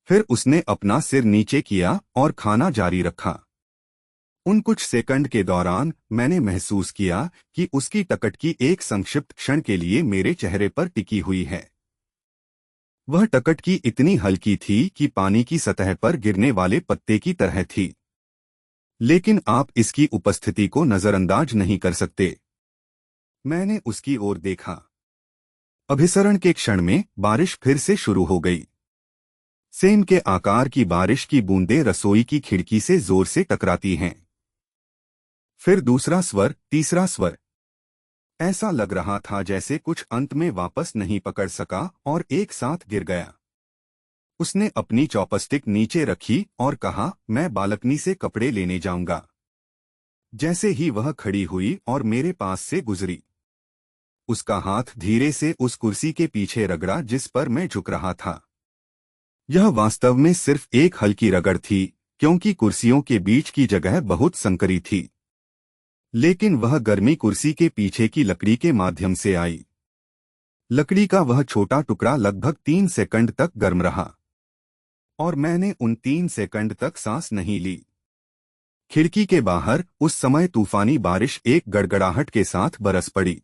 फिर उसने अपना सिर नीचे किया और खाना जारी रखा। उन कुछ सेकंड के दौरान मैंने महसूस किया कि उसकी टकटकी एक संक्षिप्त क्षण के लिए मेरे चेहरे पर टिकी हुई है। वह टकटकी इतनी हल्की थी कि पानी की सतह पर गिरने वाले पत्ते की तरह थी। लेकिन आप इसकी उपस्थिति को नजरअंदाज नहीं कर सकते। मैंने उसकी ओर देखा। अभिसरण के क्षण में बारिश फिर से शुरू हो गई। सेम के आकार की बारिश की बूंदें रसोई की खिड़की से जोर से टकराती हैं। फिर दूसरा स्वर, तीसरा स्वर। ऐसा लग रहा था जैसे कुछ अंत में वापस नहीं पकड़ सका और एक साथ गिर गया। उसने अपनी चॉपस्टिक नीचे रखी और कहा, मैं बालकनी से कपड़े लेने जाऊंगा। जैसे ही वह खड़ी हुई और मेरे पास से गुजरी, उसका हाथ धीरे से उस कुर्सी के पीछे रगड़ा जिस पर मैं झुक रहा था। यह वास्तव में सिर्फ एक हल्की रगड़ थी, क्योंकि कुर्सियों के बीच की जगह बहुत संकरी थी। लेकिन वह गर्मी कुर्सी के पीछे की लकड़ी के माध्यम से आई। लकड़ी का वह छोटा टुकड़ा लगभग 3 सेकंड तक गर्म रहा और मैंने उन 3 सेकंड तक सांस नहीं ली। खिड़की के बाहर उस समय तूफानी बारिश एक गड़गड़ाहट के साथ बरस पड़ी।